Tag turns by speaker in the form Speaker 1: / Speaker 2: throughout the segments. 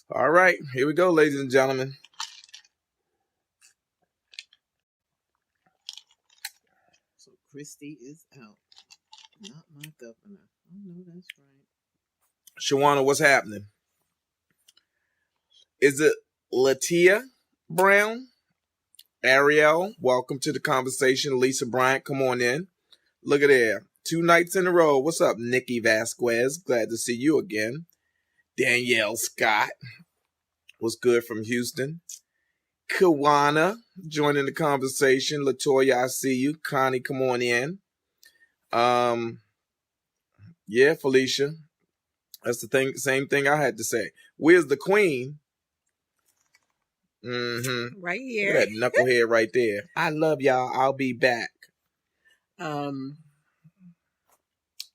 Speaker 1: All right, here we go, ladies and gentlemen.
Speaker 2: So Christy is out. Not my governor. I know that's right.
Speaker 1: Shawana, what's happening? Is it Latia Brown? Ariel, welcome to the conversation. Lisa Bryant, come on in. Look at there. 2 nights in a row. What's up, Nikki Vasquez? Glad to see you again. Danielle Scott. What's good from Houston? Kawana, joining the conversation. Latoya, I see you. Connie, come on in. Yeah, Felicia. That's the thing. Same thing I had to say. Where's the queen?
Speaker 2: Right here.
Speaker 1: That knucklehead right there. I love y'all. I'll be back.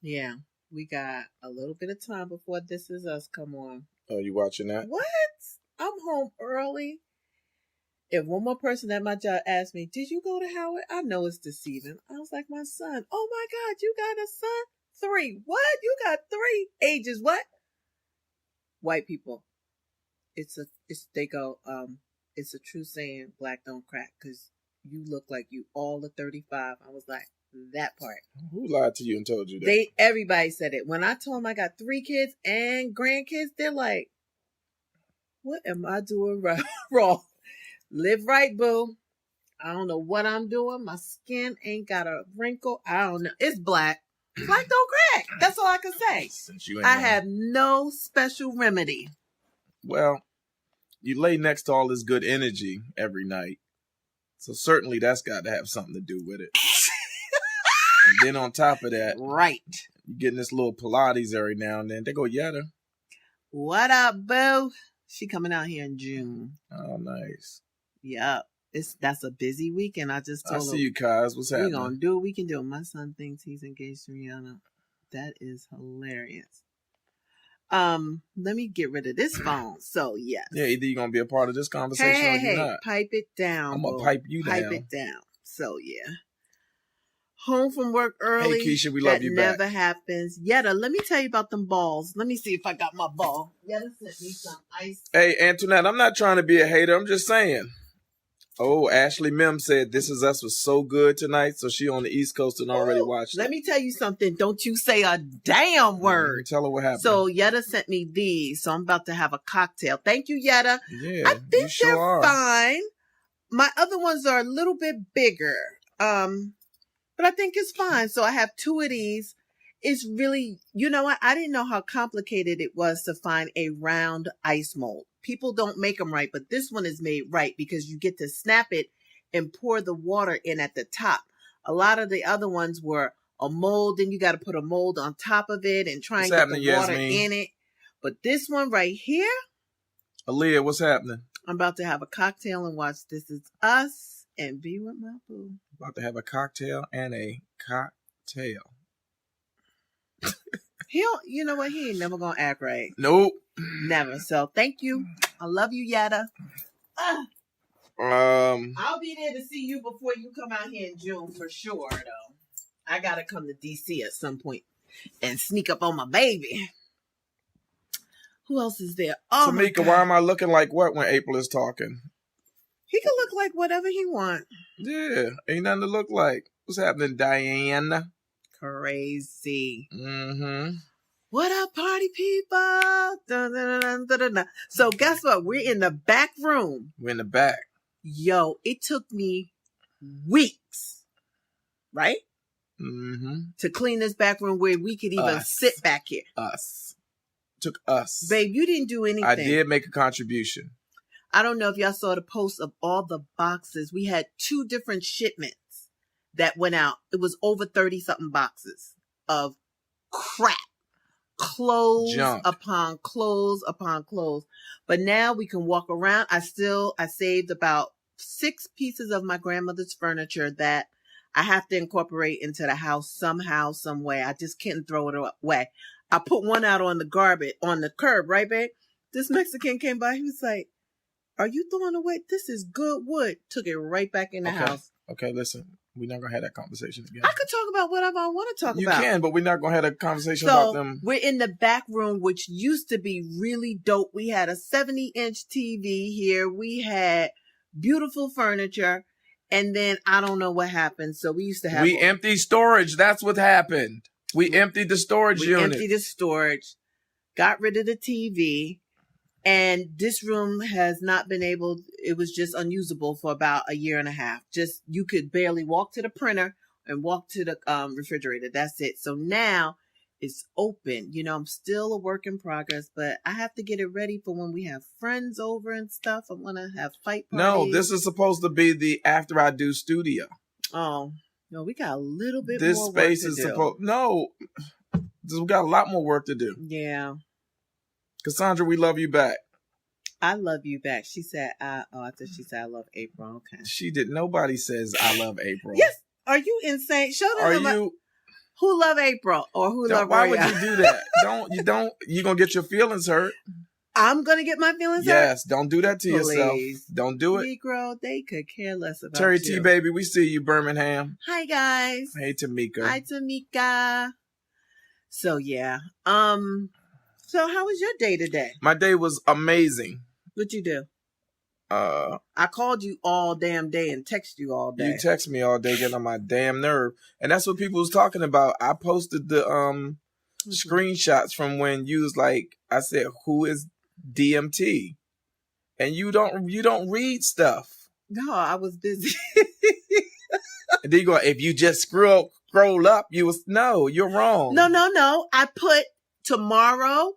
Speaker 2: Yeah, we got a little bit of time before This Is Us come on.
Speaker 1: Oh, you watching that?
Speaker 2: What? I'm home early. If one more person at my job asked me, did you go to Howard? I know it's deceiving. I was like, my son. Oh my God, you got a son? 3. What? You got 3 ages. What? White people. It's a true saying, black don't crack, because you look like you all the 35. I was like, that part.
Speaker 1: Who lied to you and told you that?
Speaker 2: Everybody said it. When I told them I got 3 kids and grandkids, they're like, what am I doing wrong? Live right, boo. I don't know what I'm doing. My skin ain't got a wrinkle. I don't know. It's black. Black don't crack. That's all I can say. I have no special remedy.
Speaker 1: Well, you lay next to all this good energy every night. So certainly that's got to have something to do with it. And then on top of that,
Speaker 2: right,
Speaker 1: you're getting this little Pilates every now and then. They go, Yetta.
Speaker 2: What up, boo? She coming out here in June.
Speaker 1: Oh, nice.
Speaker 2: Yep. That's a busy weekend. I just told her.
Speaker 1: I see you, Kaz. What's happening?
Speaker 2: We're going to do what we can do. My son thinks he's engaged to Rihanna. That is hilarious. Let me get rid of this phone. So, yes.
Speaker 1: Yeah, either you're going to be a part of this conversation or you're not.
Speaker 2: Pipe it down.
Speaker 1: I'm going to pipe you down.
Speaker 2: Pipe it down. So, yeah. Home from work early.
Speaker 1: Hey, Keisha, we love you back.
Speaker 2: That never happens. Yetta, let me tell you about them balls. Let me see if I got my ball. Yetta sent me some ice.
Speaker 1: Hey, Antoinette, I'm not trying to be a hater. I'm just saying. Oh, Ashley Mim said This Is Us was so good tonight, so she on the East Coast and already watched it.
Speaker 2: Let me tell you something. Don't you say a damn word.
Speaker 1: Tell her what happened.
Speaker 2: So Yetta sent me these, so I'm about to have a cocktail. Thank you, Yetta.
Speaker 1: Yeah,
Speaker 2: I think they're fine. My other ones are a little bit bigger, but I think it's fine. So I have 2 of these. It's really, you know what? I didn't know how complicated it was to find a round ice mold. People don't make them right, but this one is made right because you get to snap it and pour the water in at the top. A lot of the other ones were a mold, and you got to put a mold on top of it and try and get the water in it. But this one right here.
Speaker 1: Aaliyah, what's happening?
Speaker 2: I'm about to have a cocktail and watch This Is Us and be with my boo.
Speaker 1: About to have a cocktail and a cocktail.
Speaker 2: You know what? He ain't never gonna act right.
Speaker 1: Nope.
Speaker 2: Never. So thank you. I love you, Yetta. I'll be there to see you before you come out here in June for sure, though. I gotta come to DC at some point and sneak up on my baby. Who else is there? Oh,
Speaker 1: Tamika, why am I looking like what when April is talking?
Speaker 2: He can look like whatever he want.
Speaker 1: Yeah, ain't nothing to look like. What's happening, Diane?
Speaker 2: Crazy.
Speaker 1: Mm-hmm.
Speaker 2: What up, party people? Dun, dun, dun, dun, dun, dun. So guess what? We're in the back room.
Speaker 1: We're in the back.
Speaker 2: Yo, it took me weeks, right?
Speaker 1: Mm-hmm.
Speaker 2: To clean this back room where we could even sit back here.
Speaker 1: Took us.
Speaker 2: Babe, you didn't do anything.
Speaker 1: I did make a contribution.
Speaker 2: I don't know if y'all saw the post of all the boxes. We had 2 different shipments that went out. It was over 30-something boxes of crap. Clothes
Speaker 1: Junk.
Speaker 2: upon clothes upon clothes. But now we can walk around. I saved about 6 pieces of my grandmother's furniture that I have to incorporate into the house somehow, some way. I just can't throw it away. I put one out on the curb, right, babe? This Mexican came by. He was like, "Are you throwing away? This is good wood." Took it right back in the house.
Speaker 1: Okay, listen. We're not gonna have that conversation again.
Speaker 2: I could talk about whatever I want to talk
Speaker 1: You
Speaker 2: about.
Speaker 1: can, but we're not gonna have a conversation about them.
Speaker 2: We're in the back room, which used to be really dope. We had a 70-inch TV here. We had beautiful furniture. And then I don't know what happened. So we used to have...
Speaker 1: We emptied storage. That's what happened. We emptied the storage unit.
Speaker 2: We emptied the storage, got rid of the TV, and this room has not been able... It was just unusable for about a year and a half. Just, you could barely walk to the printer and walk to the refrigerator. That's it. So now it's open. You know, I'm still a work in progress, but I have to get it ready for when we have friends over and stuff. I want to have fight parties.
Speaker 1: No, this is supposed to be the After I Do studio.
Speaker 2: Oh, no, we got a little bit
Speaker 1: this
Speaker 2: more
Speaker 1: space
Speaker 2: work to
Speaker 1: is
Speaker 2: do.
Speaker 1: supposed... No, we got a lot more work to do.
Speaker 2: Yeah.
Speaker 1: Cassandra, we love you back.
Speaker 2: I love you back. She said, I thought she said, I love April. Okay.
Speaker 1: She did. Nobody says I love April.
Speaker 2: Yes. Are you insane? Show them.
Speaker 1: Are you...
Speaker 2: Who love April or who love
Speaker 1: Why
Speaker 2: Roya?
Speaker 1: would you do that? You're going to get your feelings hurt.
Speaker 2: I'm going to get my feelings hurt?
Speaker 1: Yes, don't do that to
Speaker 2: Please.
Speaker 1: yourself. Don't do it.
Speaker 2: Negro, they could care less about
Speaker 1: Terry
Speaker 2: you.
Speaker 1: T, baby, we see you, Birmingham.
Speaker 2: Hi, guys.
Speaker 1: Hey, Tamika.
Speaker 2: Hi, Tamika. So, yeah. So how was your day today?
Speaker 1: My day was amazing.
Speaker 2: What'd you do? I called you all damn day and texted you all day.
Speaker 1: You text me all day, getting on my damn nerve. And that's what people was talking about. I posted the screenshots from when you was like, I said, who is DMT? And you don't read stuff.
Speaker 2: No, I was busy.
Speaker 1: And then you go, if you just scroll up, you're wrong.
Speaker 2: No. I put tomorrow,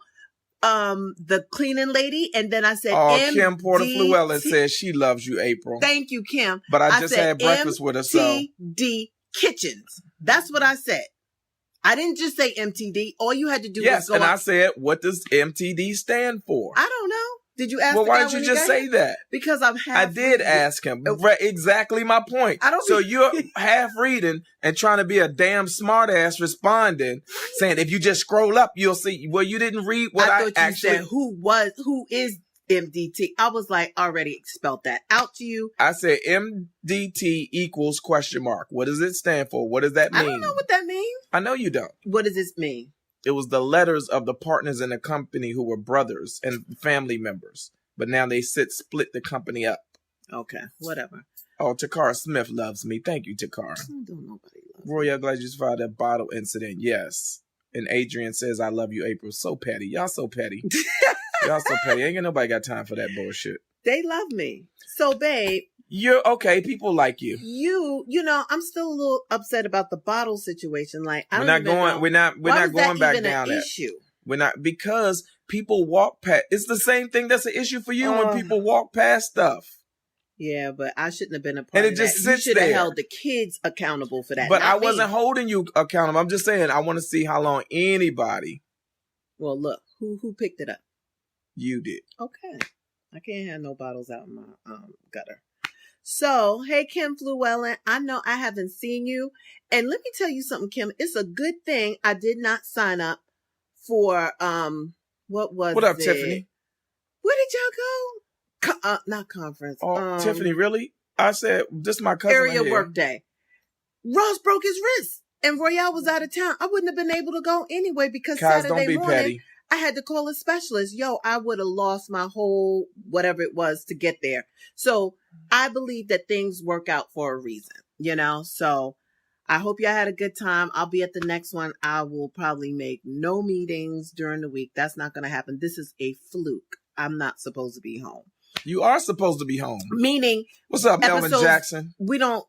Speaker 2: the cleaning lady, and then I said,
Speaker 1: Kim Porter-Fluellen says she loves you, April.
Speaker 2: Thank you, Kim.
Speaker 1: But I just had breakfast with her, so.
Speaker 2: MTD Kitchens. That's what I said. I didn't just say MTD. All you had to do was go.
Speaker 1: Yes, and I said, what does MTD stand for?
Speaker 2: I don't know. Did you ask?
Speaker 1: Well, why did you just say that?
Speaker 2: Because I'm half.
Speaker 1: I did ask him. Exactly my point. So you're half reading and trying to be a damn smart ass responding, saying if you just scroll up, you'll see. Well, you didn't read what I actually
Speaker 2: said. Who is MDT? I was like, already spelled that out to you.
Speaker 1: I said MDT equals ? What does it stand for? What does that mean?
Speaker 2: I don't know what that means.
Speaker 1: I know you don't.
Speaker 2: What does this mean?
Speaker 1: It was the letters of the partners in the company who were brothers and family members. But now they split the company up.
Speaker 2: Okay, whatever.
Speaker 1: Oh, Takara Smith loves me. Thank you, Takara.
Speaker 2: Don't nobody love me.
Speaker 1: Roy, I'm glad you survived that bottle incident. Yes. And Adrian says, I love you, April. So petty. Y'all so petty. Y'all so petty. Ain't nobody got time for that bullshit.
Speaker 2: They love me. So, babe.
Speaker 1: You're okay. People like you.
Speaker 2: You know, I'm still a little upset about the bottle situation. Like,
Speaker 1: we're not going back down that issue. We're not, because people walk past. It's the same thing that's an issue for you when people walk past stuff.
Speaker 2: Yeah, but I shouldn't have been a part
Speaker 1: of that. You
Speaker 2: should have held the kids accountable for that.
Speaker 1: But I wasn't holding you accountable. I'm just saying, I want to see how long anybody.
Speaker 2: Well, look, who picked it up?
Speaker 1: You did.
Speaker 2: Okay. I can't have no bottles out in my gutter. So, hey, Kim Fluellen, I know I haven't seen you. And let me tell you something, Kim. It's a good thing I did not sign up for, what
Speaker 1: up, Tiffany?
Speaker 2: Where did y'all go? Not conference.
Speaker 1: Oh, Tiffany, really? I said, this is my cousin
Speaker 2: area work day. Ross broke his wrist and Royale was out of town. I wouldn't have been able to go anyway because Saturday morning, petty. I had to call a specialist. I would have lost my whole whatever it was to get there. So I believe that things work out for a reason, So I hope y'all had a good time. I'll be at the next one. I will probably make no meetings during the week. That's not going to happen. This is a fluke. I'm not supposed to be home.
Speaker 1: You are supposed to be home.
Speaker 2: Meaning,
Speaker 1: what's up, Melvin Jackson?
Speaker 2: We don't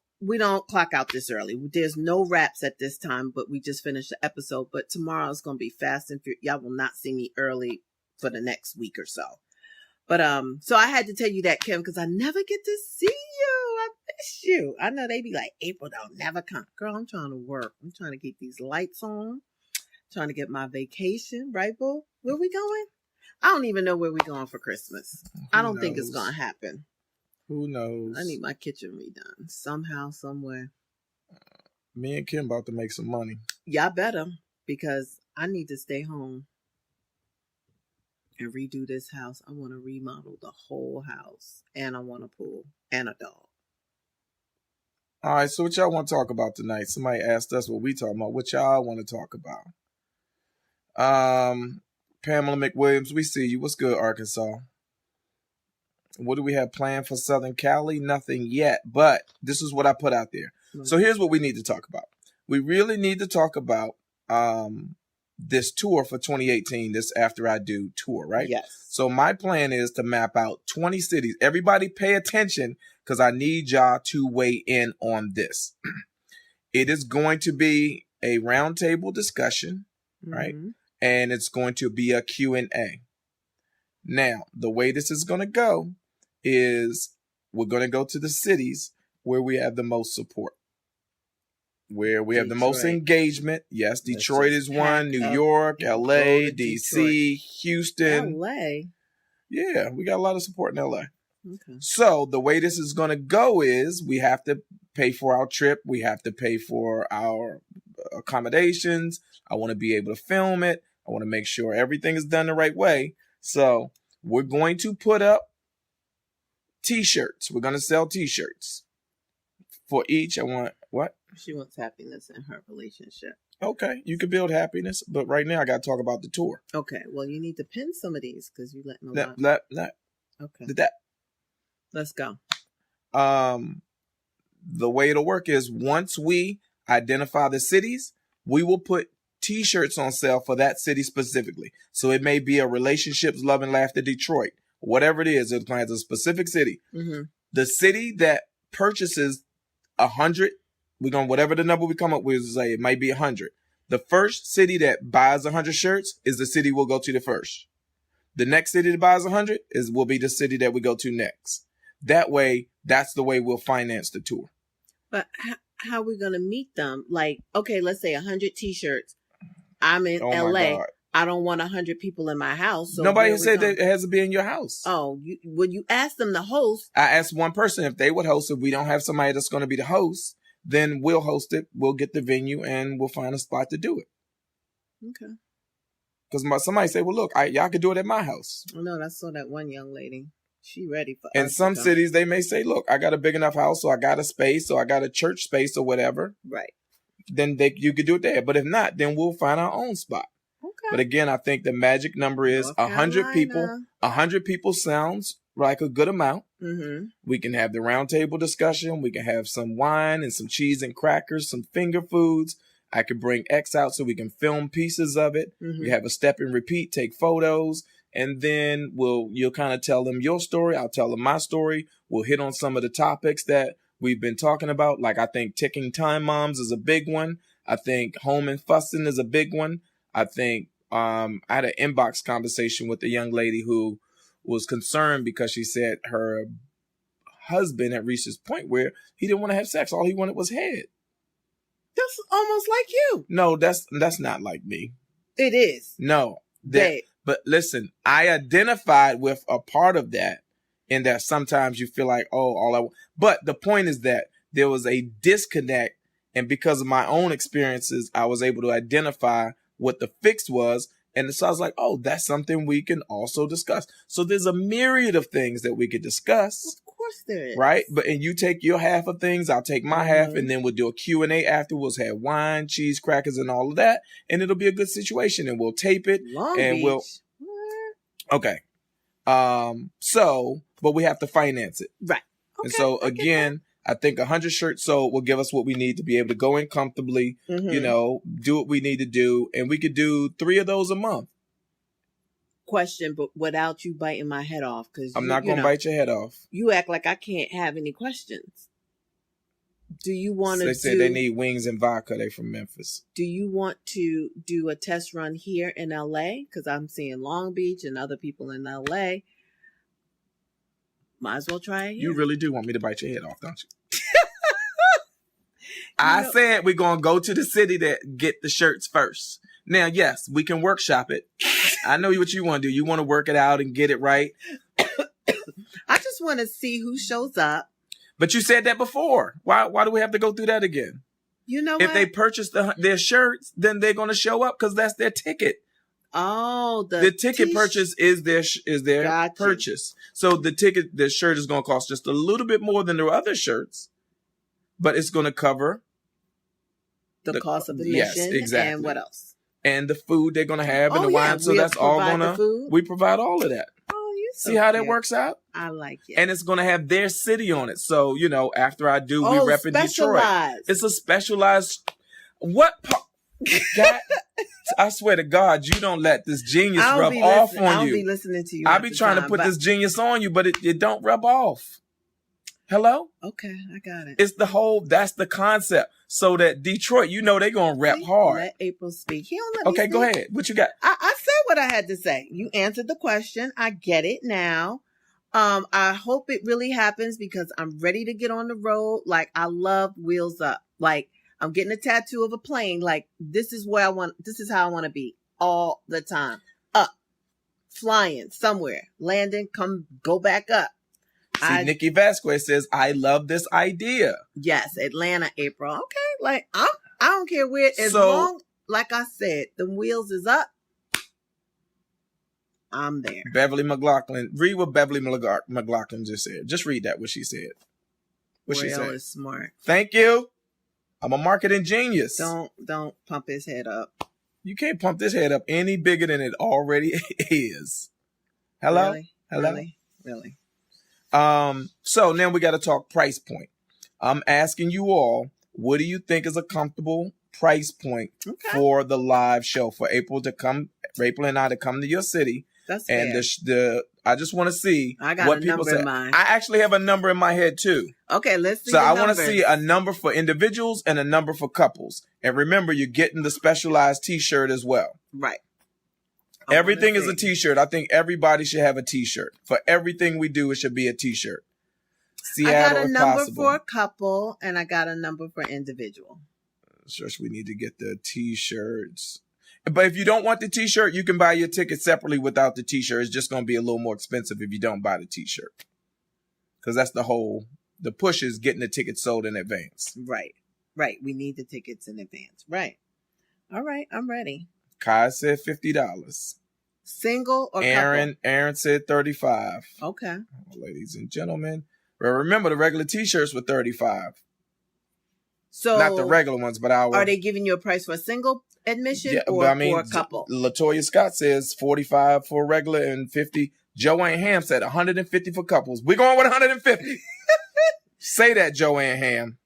Speaker 2: clock out this early. There's no wraps at this time, but we just finished the episode. But tomorrow is going to be fast and furious. Y'all will not see me early for the next week or so. But so I had to tell you that, Kim, because I never get to see you. I miss you. I know they be like, April don't never come. Girl, I'm trying to work. I'm trying to get these lights on. Trying to get my vacation, right, boo? Where we going? I don't even know where we going for Christmas. I don't think it's going to happen.
Speaker 1: Who knows?
Speaker 2: I need my kitchen redone somehow, somewhere.
Speaker 1: Me and Kim about to make some money.
Speaker 2: Y'all better, because I need to stay home and redo this house. I want to remodel the whole house, and I want a pool and a dog.
Speaker 1: All right, so what y'all want to talk about tonight? Somebody asked us what we talking about. What y'all want to talk about? Pamela McWilliams, we see you. What's good, Arkansas? What do we have planned for Southern Cali? Nothing yet, but this is what I put out there. So here's what we need to talk about. We really need to talk about this tour for 2018, this After I Do tour, right?
Speaker 2: Yes.
Speaker 1: So my plan is to map out 20 cities. Everybody pay attention because I need y'all to weigh in on this. It is going to be a roundtable discussion, right? And it's going to be a Q&A. Now, the way this is going to go is we're going to go to the cities where we have the most support, where we have the most engagement. Yes, Detroit is one, New York, LA, DC, Houston.
Speaker 2: LA.
Speaker 1: Yeah, we got a lot of support in LA.
Speaker 2: Okay.
Speaker 1: So the way this is going to go is we have to pay for our trip. We have to pay for our accommodations. I want to be able to film it. I want to make sure everything is done the right way. So we're going to put up T-shirts. We're going to sell T-shirts for each. I want what?
Speaker 2: She wants happiness in her relationship.
Speaker 1: Okay, you can build happiness, but right now I got to talk about the tour.
Speaker 2: Okay, well you need to pin some of these because you letting a lot. Okay.
Speaker 1: That.
Speaker 2: Let's go.
Speaker 1: The way it'll work is once we identify the cities, we will put T-shirts on sale for that city specifically. So it may be a Relationships, Love and Laughter Detroit, whatever it is. It has a specific city.
Speaker 2: Mm-hmm.
Speaker 1: The city that purchases 100, we're going whatever the number we come up with. Say it might be 100. The first city that buys 100 shirts is the city we'll go to the first. The next city that buys 100 will be the city that we go to next. That way, that's the way we'll finance the tour.
Speaker 2: But how are we going to meet them? Like, okay, let's say 100 T-shirts. I'm in LA. I don't want 100 people in my house. So
Speaker 1: nobody said that it has to be in your house.
Speaker 2: Oh, when you ask them to host.
Speaker 1: I asked one person if they would host. If we don't have somebody that's going to be the host, then we'll host it. We'll get the venue and we'll find a spot to do it.
Speaker 2: Okay.
Speaker 1: Because somebody say, well, look, y'all could do it at my house.
Speaker 2: Oh, no, I saw that one young lady. She ready for
Speaker 1: in some cities, they may say, look, I got a big enough house, so I got a space, so I got a church space or whatever.
Speaker 2: Right.
Speaker 1: Then you could do it there. But if not, then we'll find our own spot. Okay. But again, I think the magic number is 100 people. 100 people sounds like a good amount.
Speaker 2: Mm-hmm.
Speaker 1: We can have the roundtable discussion. We can have some wine and some cheese and crackers, some finger foods. I could bring X out so we can film pieces of it.
Speaker 2: Mm-hmm.
Speaker 1: We have a step and repeat, take photos. And then you'll kind of tell them your story. I'll tell them my story. We'll hit on some of the topics that we've been talking about. Like I think ticking time moms is a big one. I think home and fussing is a big one. I think I had an inbox conversation with a young lady who was concerned because she said her husband had reached this point where he didn't want to have sex. All he wanted was head.
Speaker 2: That's almost like you.
Speaker 1: No, that's not like me.
Speaker 2: It is.
Speaker 1: No. But listen, I identified with a part of that in that sometimes you feel like, but the point is that there was a disconnect. And because of my own experiences, I was able to identify what the fix was. And so I was like, that's something we can also discuss. So there's a myriad of things that we could discuss.
Speaker 2: Of course there is.
Speaker 1: Right? And you take your half of things, I'll take my half, and then we'll do a Q&A afterwards, have wine, cheese, crackers, and all of that. And it'll be a good situation. And we'll tape it.
Speaker 2: Long Beach.
Speaker 1: Okay. But we have to finance it.
Speaker 2: Right. Okay.
Speaker 1: And so again, I think 100 shirts sold will give us what we need to be able to go in comfortably, do what we need to do. And we could do 3 of those a month.
Speaker 2: Question, but without you biting my head off. Because
Speaker 1: I'm not going to bite your head off.
Speaker 2: You act like I can't have any questions. Do you want to
Speaker 1: They said they need wings and vodka. They from Memphis.
Speaker 2: Do you want to do a test run here in LA? Because I'm seeing Long Beach and other people in LA. Might as well try it here.
Speaker 1: You really do want me to bite your head off, don't you? I said we're going to go to the city that get the shirts first. Now, yes, we can workshop it. I know what you want to do. You want to work it out and get it right.
Speaker 2: I just want to see who shows up.
Speaker 1: But you said that before. Why do we have to go through that again?
Speaker 2: You know
Speaker 1: if they purchase their shirts, then they're going to show up because that's their ticket.
Speaker 2: Oh,
Speaker 1: the ticket purchase is their purchase. So the shirt is going to cost just a little bit more than the other shirts. but it's going to cover
Speaker 2: the cost of admission.
Speaker 1: Yes, exactly.
Speaker 2: And what else?
Speaker 1: And the food they're going to have and the
Speaker 2: yeah.
Speaker 1: wine. So that's all going to, we provide all of that.
Speaker 2: Oh, you
Speaker 1: see how that works out?
Speaker 2: I like it.
Speaker 1: And it's going to have their city on it. So, you know, after I do, we rep in Detroit. It's a specialized, God, I swear to God, you don't let this genius rub off on you.
Speaker 2: I'll be listening to you.
Speaker 1: I'll be trying to put this genius on you, but it don't rub off. Hello?
Speaker 2: Okay, I got it.
Speaker 1: It's that's the concept. So that Detroit, you know, they're going to rep hard.
Speaker 2: Let April speak. He don't let me speak.
Speaker 1: Go ahead. What you got?
Speaker 2: I said what I had to say. You answered the question. I get it now. I hope it really happens because I'm ready to get on the road. Like, I love Wheels Up. Like, I'm getting a tattoo of a plane. Like, this is how I want to be all the time. Up, flying somewhere, landing, go back up.
Speaker 1: See, Nikki Vasquez says, I love this idea.
Speaker 2: Yes, Atlanta, April. Okay, like, I don't care where, as long, like I said, the wheels is up, I'm there.
Speaker 1: Beverly McLaughlin. Read what Beverly McLaughlin just said. Just read that, what she said. What she said.
Speaker 2: Is smart.
Speaker 1: Thank you. I'm a marketing genius.
Speaker 2: Don't pump his head up.
Speaker 1: You can't pump this head up any bigger than it already is. Hello?
Speaker 2: Really?
Speaker 1: Hello?
Speaker 2: Really?
Speaker 1: So now we got to talk price point. I'm asking you all, what do you think is a comfortable price point for the live show for April and I to come to your city?
Speaker 2: That's
Speaker 1: and
Speaker 2: fair.
Speaker 1: I just want to see
Speaker 2: what people say. In mind.
Speaker 1: I actually have a number in my head too.
Speaker 2: Okay, let's see.
Speaker 1: So I want to see a number for individuals and a number for couples. And remember, you're getting the specialized T-shirt as well.
Speaker 2: Right.
Speaker 1: Everything is a T-shirt. I think everybody should have a T-shirt. For everything we do, it should be a T-shirt. Seattle,
Speaker 2: I got a number for a couple, and I got a number for individual.
Speaker 1: Sure, we need to get the T-shirts. But if you don't want the T-shirt, you can buy your ticket separately without the T-shirt. It's just going to be a little more expensive if you don't buy the T-shirt. Because that's the push is getting the tickets sold in advance.
Speaker 2: Right. We need the tickets in advance. Right. All right, I'm ready.
Speaker 1: Kai said $50.
Speaker 2: Single or couple?
Speaker 1: Aaron said $35.
Speaker 2: Okay.
Speaker 1: Ladies and gentlemen. Well, remember, the regular T-shirts were $35.
Speaker 2: So
Speaker 1: not the regular ones, but
Speaker 2: are they giving you a price for a single admission for a couple?
Speaker 1: Latoya Scott says $45 for regular and $50. Joanne Ham said $150 for couples. We're going with $150. Say that, Joanne Ham.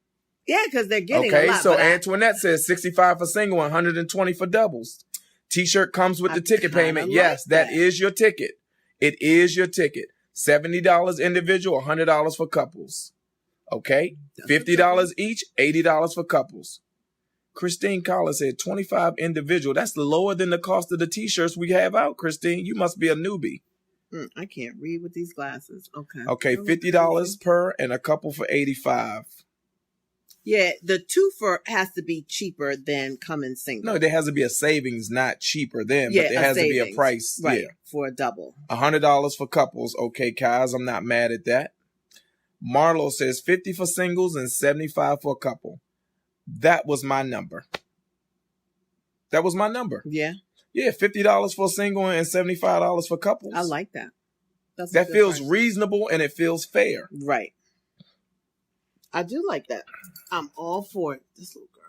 Speaker 2: Yeah, because they're getting a lot.
Speaker 1: So Antoinette says $65 for single and $120 for doubles. T-shirt comes with the ticket payment. Yes, that is your ticket. It is your ticket. $70 individual, $100 for couples. Okay? $50 each, $80 for couples. Christine Collins said $25 individual. That's lower than the cost of the T-shirts we have out, Christine. You must be a newbie.
Speaker 2: I can't read with these glasses.
Speaker 1: Okay, $50 per and a couple for $85.
Speaker 2: Yeah, the two for has to be cheaper than coming single.
Speaker 1: No, there has to be a savings, not cheaper than, but there has to be a price.
Speaker 2: Right,
Speaker 1: yeah.
Speaker 2: For a double.
Speaker 1: $100 for couples. Okay, Kaz, I'm not mad at that. Marlo says $50 for singles and $75 for a couple. That was my number.
Speaker 2: Yeah.
Speaker 1: Yeah, $50 for a single and $75 for couples.
Speaker 2: I like that.
Speaker 1: That feels reasonable and it feels fair.
Speaker 2: Right. I do like that. I'm all for it. This little girl.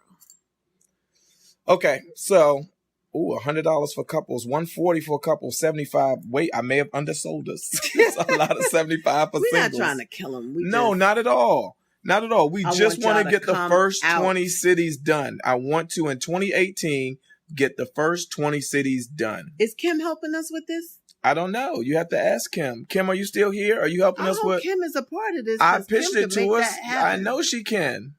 Speaker 1: Okay, so $100 for couples, $140 for a couple, $75. Wait, I may have undersold us. It's a lot of $75 for singles.
Speaker 2: We're not trying to kill them.
Speaker 1: Not at all. Not at all. We just want to get the first 20 cities done. I want to, in 2018, get the first 20 cities done.
Speaker 2: Is Kim helping us with this?
Speaker 1: I don't know. You have to ask Kim. Kim, are you still here? Are you helping us with?
Speaker 2: Kim is a part of this.
Speaker 1: I pitched it to us. I know she can.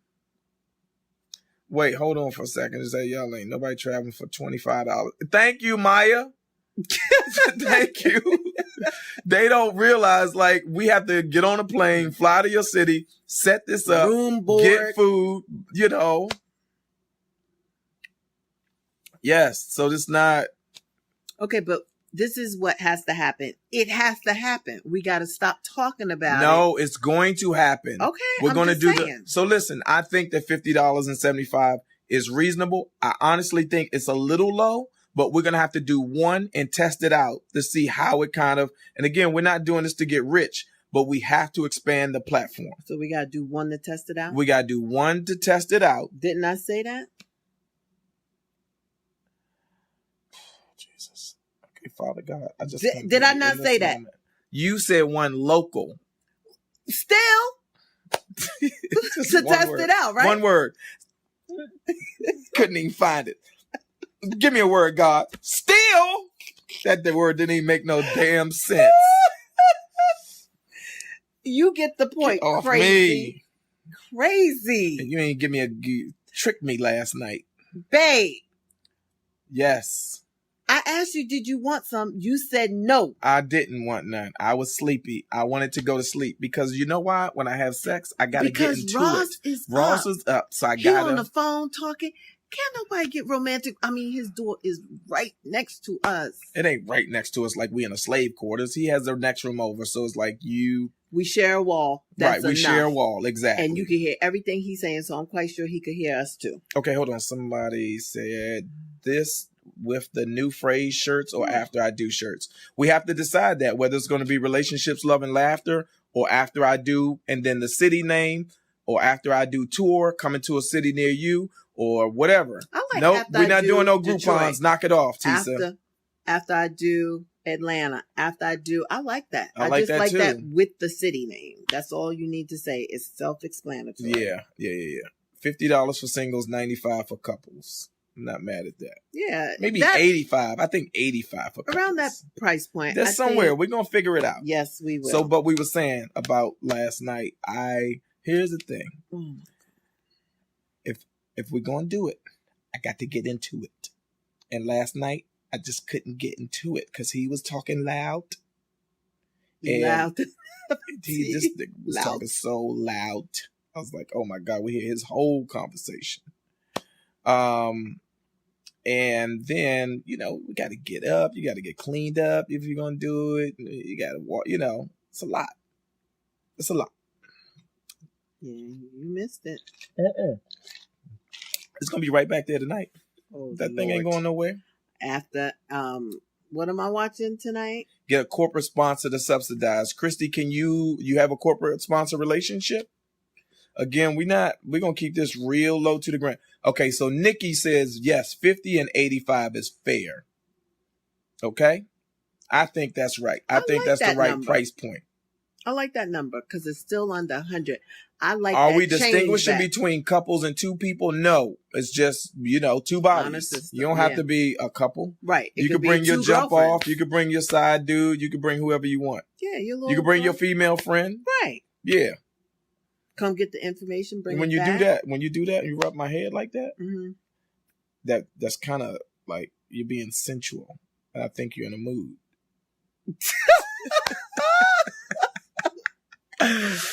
Speaker 1: Wait, hold on for a second. Just say, y'all ain't nobody traveling for $25. Thank you, Maya. Thank you. They don't realize, like, we have to get on a plane, fly to your city, set this up,
Speaker 2: room board,
Speaker 1: get food, Yes, so it's not.
Speaker 2: Okay, but this is what has to happen. It has to happen. We got to stop talking about it.
Speaker 1: No, it's going to happen.
Speaker 2: Okay,
Speaker 1: we're going to do So listen, I think that $50 and $75 is reasonable. I honestly think it's a little low, but we're going to have to do one and test it out to see how it kind of, and again, we're not doing this to get rich, but we have to expand the platform.
Speaker 2: So we got to do one to test it out?
Speaker 1: We got to do one to test it out.
Speaker 2: Didn't I say that?
Speaker 1: Jesus. Okay, Father God. I just
Speaker 2: did I not say that?
Speaker 1: Moment. You said one local.
Speaker 2: Still? To test it out, right?
Speaker 1: One word. Couldn't even find it. Give me a word, God. Still? That the word didn't even make no damn sense.
Speaker 2: You get the point.
Speaker 1: Get off
Speaker 2: crazy.
Speaker 1: Me.
Speaker 2: Crazy.
Speaker 1: And you ain't give me you tricked me last night.
Speaker 2: Babe.
Speaker 1: Yes.
Speaker 2: I asked you, did you want some? You said no.
Speaker 1: I didn't want none. I was sleepy. I wanted to go to sleep because you know why? When I have sex, I got to get into
Speaker 2: Ross
Speaker 1: it.
Speaker 2: Is
Speaker 1: Ross
Speaker 2: up.
Speaker 1: is up. So I
Speaker 2: He
Speaker 1: got
Speaker 2: on the phone talking. Can't nobody get romantic. I mean, his door is right next to us.
Speaker 1: It ain't right next to us like we in a slave quarters. He has the next room over. So it's like
Speaker 2: we share a wall. That's
Speaker 1: right, we
Speaker 2: enough.
Speaker 1: share a wall. Exactly.
Speaker 2: And you can hear everything he's saying. So I'm quite sure he could hear us too.
Speaker 1: Okay, hold on. Somebody said this with the new phrase shirts or after I do shirts. We have to decide that whether it's going to be relationships, love, and laughter or after I do and then the city name or after I do tour coming to a city near you or whatever. Nope, we're not doing no Groupons. Knock it off, Tisa.
Speaker 2: After I do Atlanta, after I do, I like that. I
Speaker 1: like
Speaker 2: just
Speaker 1: that
Speaker 2: like
Speaker 1: too.
Speaker 2: that with the city name. That's all you need to say. It's self-explanatory.
Speaker 1: Yeah. $50 for singles, $95 for couples. I'm not mad at that.
Speaker 2: Yeah.
Speaker 1: Maybe $85. I think $85 for couples.
Speaker 2: Around that price point.
Speaker 1: That's somewhere. We're going to figure it out.
Speaker 2: Yes, we will.
Speaker 1: So, but we were saying about last night, here's the thing. If we're going to do it, I got to get into it. And last night, I just couldn't get into it because he was talking loud.
Speaker 2: Loud.
Speaker 1: He just was talking so loud. I was like, oh my God, we hear his whole conversation. And then, we got to get up. You got to get cleaned up if you're going to do it. You got to walk, it's a lot. It's a lot.
Speaker 2: Yeah, you missed it.
Speaker 1: It's going to be right back there tonight.
Speaker 2: Oh,
Speaker 1: that thing ain't going nowhere.
Speaker 2: After, what am I watching tonight?
Speaker 1: Get a corporate sponsor to subsidize. Christy, can you have a corporate sponsor relationship? Again, we're going to keep this real low to the ground. Okay, so Nikki says, yes, 50 and 85 is fair. Okay? I think that's right. I think that's the right price point.
Speaker 2: I like that number because it's still under 100. I like
Speaker 1: Are
Speaker 2: that.
Speaker 1: we distinguishing between couples and two people? No. It's just, two bodies. You don't have to be a couple.
Speaker 2: Right.
Speaker 1: You can bring your jump off. You can bring your side dude. You can bring whoever you want.
Speaker 2: Yeah, your little.
Speaker 1: You can bring your female friend.
Speaker 2: Right.
Speaker 1: Yeah.
Speaker 2: Come get the information. Bring
Speaker 1: when
Speaker 2: it
Speaker 1: you
Speaker 2: back.
Speaker 1: do that, and you rub my head like that.
Speaker 2: Mm-hmm.
Speaker 1: That's kind of like you're being sensual, and I think you're in a mood.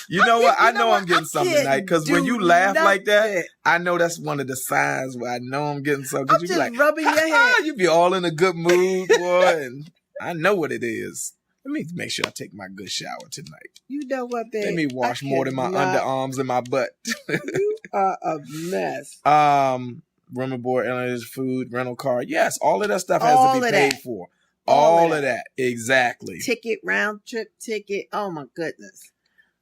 Speaker 1: You know what? I know I'm getting something tonight because when you laugh like that, I know that's one of the signs where I know I'm getting something.
Speaker 2: I'm
Speaker 1: you
Speaker 2: just
Speaker 1: be like,
Speaker 2: rubbing your head.
Speaker 1: You be all in a good mood, boy, and I know what it is. Let me make sure I take my good shower tonight.
Speaker 2: You know what, babe?
Speaker 1: Let me wash more than my underarms and my butt.
Speaker 2: You are a mess.
Speaker 1: Room and board, airlines, food, rental car. Yes, all of that stuff has to be paid for. All of that. Exactly.
Speaker 2: Ticket, round trip ticket. Oh my goodness.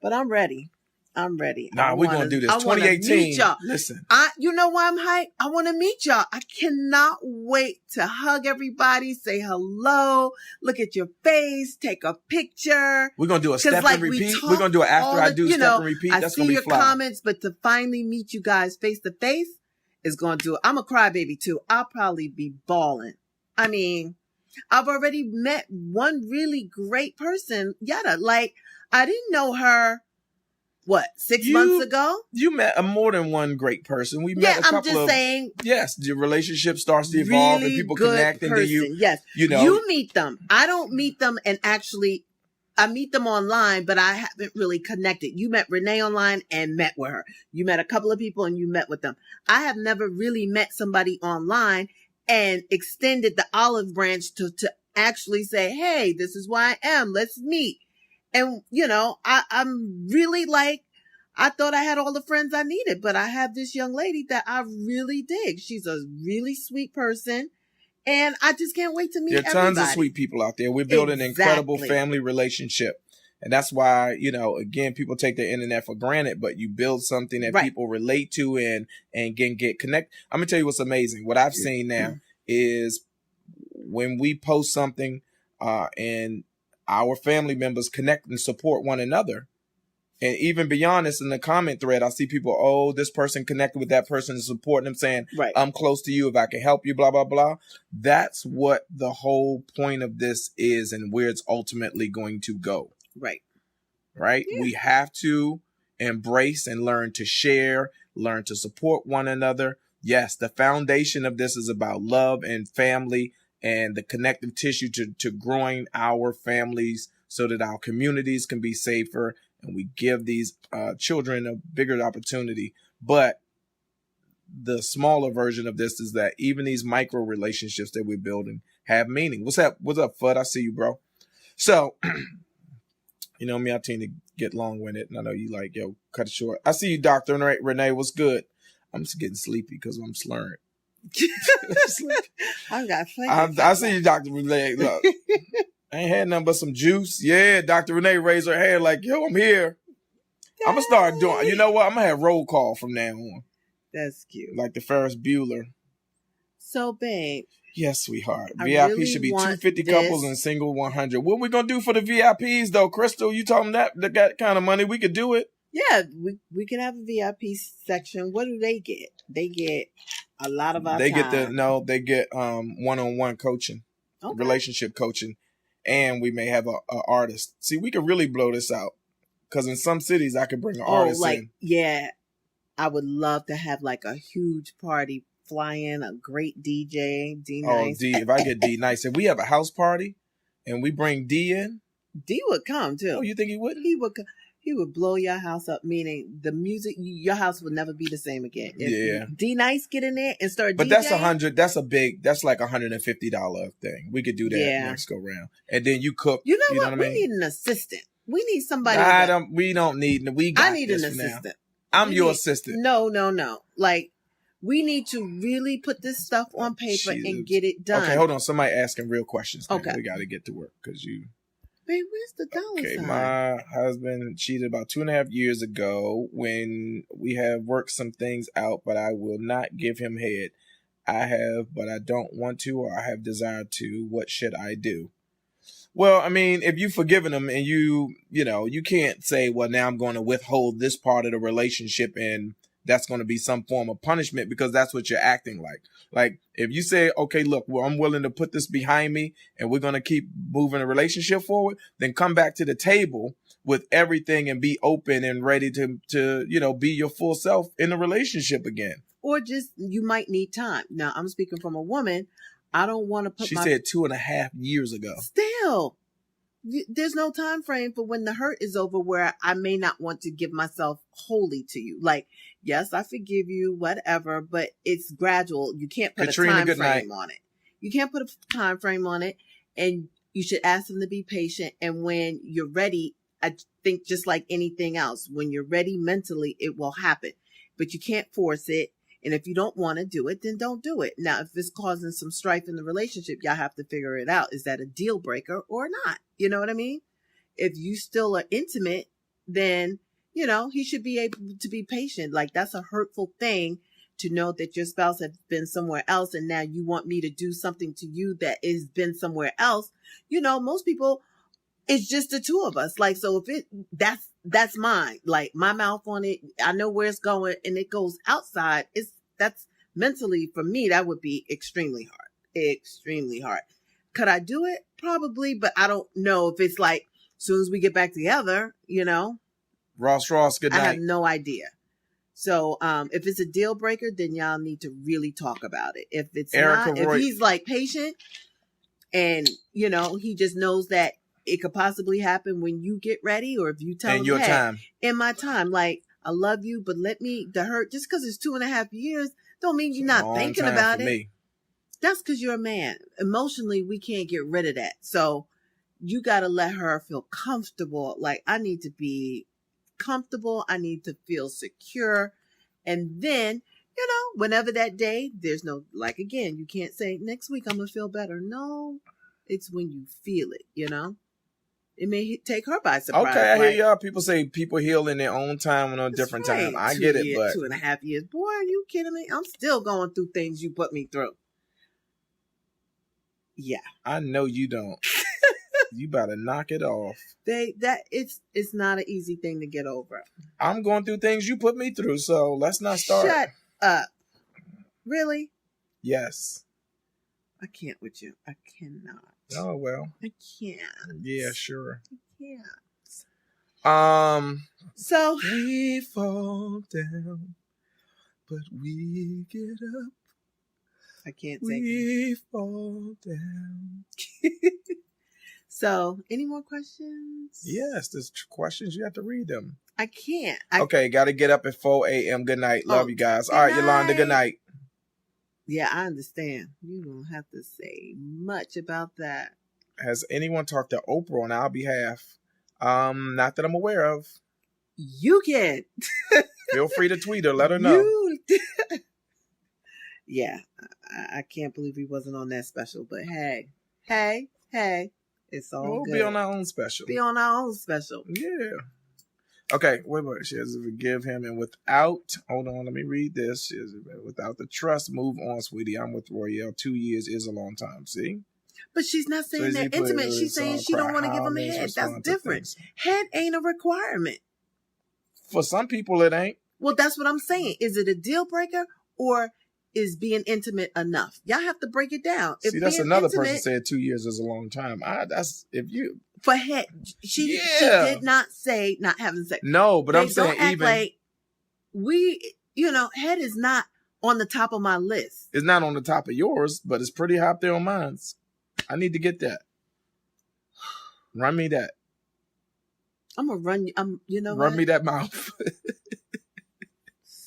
Speaker 2: But I'm ready.
Speaker 1: Nah, we're going to do this. 2018. Listen.
Speaker 2: You know why I'm hyped? I want to meet y'all. I cannot wait to hug everybody, say hello, look at your face, take a picture.
Speaker 1: We're going to do a step and repeat. We're going to do it after I do step and repeat. That's going to be fly. I see your comments,
Speaker 2: but to finally meet you guys face to face is going to do it. I'm a crybaby too. I'll probably be bawling. I mean, I've already met one really great person, Yetta. Like, I didn't know her. What, 6 months ago?
Speaker 1: You met more than one great person. We met a couple of...
Speaker 2: I'm just saying.
Speaker 1: Yes, the relationship starts to evolve and people connect. And then
Speaker 2: yes. You meet them. I don't meet them and actually... I meet them online, but I haven't really connected. You met Renee online and met with her. You met a couple of people and you met with them. I have never really met somebody online and extended the olive branch to actually say, hey, this is where I am. Let's meet. And, I'm really like, I thought I had all the friends I needed, but I have this young lady that I really dig. She's a really sweet person. And I just can't wait to meet everybody.
Speaker 1: There are tons of sweet people out there. We're building an incredible family relationship. And that's why, again, people take the internet for granted, but you build something that people relate to and can get connected. I'm going to tell you what's amazing. What I've seen now is when we post something and our family members connect and support one another. And even beyond this, in the comment thread, I see people, this person connected with that person and supporting them, saying, I'm close to you, if I can help you, blah, blah, blah. That's what the whole point of this is and where it's ultimately going to go. Right? Yeah. We have to embrace and learn to share, learn to support one another. Yes, the foundation of this is about love and family and the connective tissue to growing our families so that our communities can be safer and we give these children a bigger opportunity. But the smaller version of this is that even these micro relationships that we're building have meaning. What's up, Fudd? I see you, bro. So, you know me, I tend to get long-winded, and I know you like, cut it short. I see you, Dr. Renee. What's good? I'm just getting sleepy because I'm slurring. I see you, Dr. Renee. Look, I ain't had nothing but some juice. Yeah, Dr. Renee raised her hand like, I'm here. Yay. I'm going to start doing, you know what? I'm going to have roll call from now on.
Speaker 2: That's cute.
Speaker 1: Like the Ferris Bueller.
Speaker 2: So, babe.
Speaker 1: Yes, sweetheart. VIP really should be 250 couples and single 100. What we going to do for the VIPs, though, Crystal? You told them that kind of money, we could do it.
Speaker 2: Yeah, we can have a VIP section. What do they get? They get a lot of our time.
Speaker 1: They get one-on-one coaching, relationship coaching, and we may have a artist. See, we could really blow this out because in some cities I could bring an artist in.
Speaker 2: Yeah, I would love to have like a huge party, fly in a great DJ, D Nice.
Speaker 1: If I get D Nice, if we have a house party and we bring D in,
Speaker 2: D would come too.
Speaker 1: Oh, you think he would?
Speaker 2: He would come. He would blow your house up, meaning the music, your house would never be the same again. If D Nice get in there and start DJing.
Speaker 1: But that's that's like $150 thing. We could do that next go round. And then you cook.
Speaker 2: You know what? We need an assistant. We need somebody.
Speaker 1: We don't need, I need an assistant. I'm your assistant.
Speaker 2: No. Like, we need to really put this stuff on paper and get it done.
Speaker 1: Okay, hold on. Somebody asking real questions. Man. Okay. We got to get to work because you.
Speaker 2: Babe, where's the dollar sign?
Speaker 1: My husband cheated about 2.5 years ago when we have worked some things out, but I will not give him head. I have, but I don't want to, or I have desire to. What should I do? Well, I mean, if you've forgiven him and you can't say, well, now I'm going to withhold this part of the relationship and that's going to be some form of punishment because that's what you're acting like. Like, if you say, okay, look, well, I'm willing to put this behind me and we're going to keep moving the relationship forward, then come back to the table with everything and be open and ready to be your full self in the relationship again.
Speaker 2: Or just, you might need time. Now, I'm speaking from a woman. I don't want to put
Speaker 1: She said 2.5 years ago.
Speaker 2: Still. There's no time frame for when the hurt is over where I may not want to give myself wholly to you. Like, yes, I forgive you, whatever, but it's gradual. You can't put a time frame on it. You can't put a time frame on it, and you should ask them to be patient. And when you're ready, I think just like anything else, when you're ready mentally, it will happen. But you can't force it. And if you don't want to do it, then don't do it. Now, if it's causing some strife in the relationship, y'all have to figure it out. Is that a deal breaker or not? You know what I mean? If you still are intimate, then, he should be able to be patient. Like, that's a hurtful thing to know that your spouse has been somewhere else and now you want me to do something to you that has been somewhere else. Most people, it's just the two of us. Like, so if that's mine, like my mouth on it, I know where it's going and it goes outside. That's mentally for me, that would be extremely hard. Could I do it? Probably, but I don't know if it's like, as soon as we get back together,
Speaker 1: Ross, good night.
Speaker 2: I have no idea. So, if it's a deal breaker, then y'all need to really talk about it. If it's not, if he's like patient and, he just knows that it could possibly happen when you get ready, or if you tell him, hey, in my time, like, I love you, but the hurt, just because it's 2.5 years, don't mean you're not thinking about it. Me. That's because you're a man. Emotionally, we can't get rid of that. So you got to let her feel comfortable. Like, I need to be comfortable. I need to feel secure. And then, whenever that day, there's no, like, again, you can't say next week I'm going to feel better. No, it's when you feel it, It may take her by surprise.
Speaker 1: Okay, I hear y'all. People say people heal in their own time and on a different time. I get it, but
Speaker 2: 2.5 years. Boy, are you kidding me? I'm still going through things you put me through. Yeah.
Speaker 1: I know you don't. You better knock it off.
Speaker 2: It's not an easy thing to get over.
Speaker 1: I'm going through things you put me through, so let's not start.
Speaker 2: Shut up. Really?
Speaker 1: Yes.
Speaker 2: I can't with you. I cannot.
Speaker 1: Oh well.
Speaker 2: I can't.
Speaker 1: Yeah, sure.
Speaker 2: I can't. So
Speaker 1: we fall down, but we get up.
Speaker 2: I can't say
Speaker 1: we fall down.
Speaker 2: So, any more questions?
Speaker 1: Yes, there's questions. You have to read them.
Speaker 2: I can't.
Speaker 1: Okay, got to get up at 4 a.m. Good night. Love you guys. All right, Yolanda, good night.
Speaker 2: Yeah, I understand. You don't have to say much about that.
Speaker 1: Has anyone talked to Oprah on our behalf? Not that I'm aware of.
Speaker 2: You can.
Speaker 1: Feel free to tweet her. Let her know.
Speaker 2: Yeah, I can't believe he wasn't on that special. But hey, it's all good.
Speaker 1: We'll be on our own special. Yeah. Okay, wait. She has to forgive him and without, hold on, let me read this. She has, without the trust, move on, sweetie. I'm with Royale. 2 years is a long time. See?
Speaker 2: But she's not saying they're intimate. She's saying she don't want to give him a head. That's different. Head ain't a requirement.
Speaker 1: For some people, it ain't.
Speaker 2: Well, that's what I'm saying. Is it a deal breaker or is being intimate enough? Y'all have to break it down.
Speaker 1: See, that's another person said 2 years is a long time. That's if you
Speaker 2: for head. She did not say not having sex.
Speaker 1: No, but I'm saying even
Speaker 2: like head is not on the top of my list.
Speaker 1: It's not on the top of yours, but it's pretty high up there on mine. I need to get that. Run me that.
Speaker 2: I'm gonna run you. You know,
Speaker 1: run me that mouth.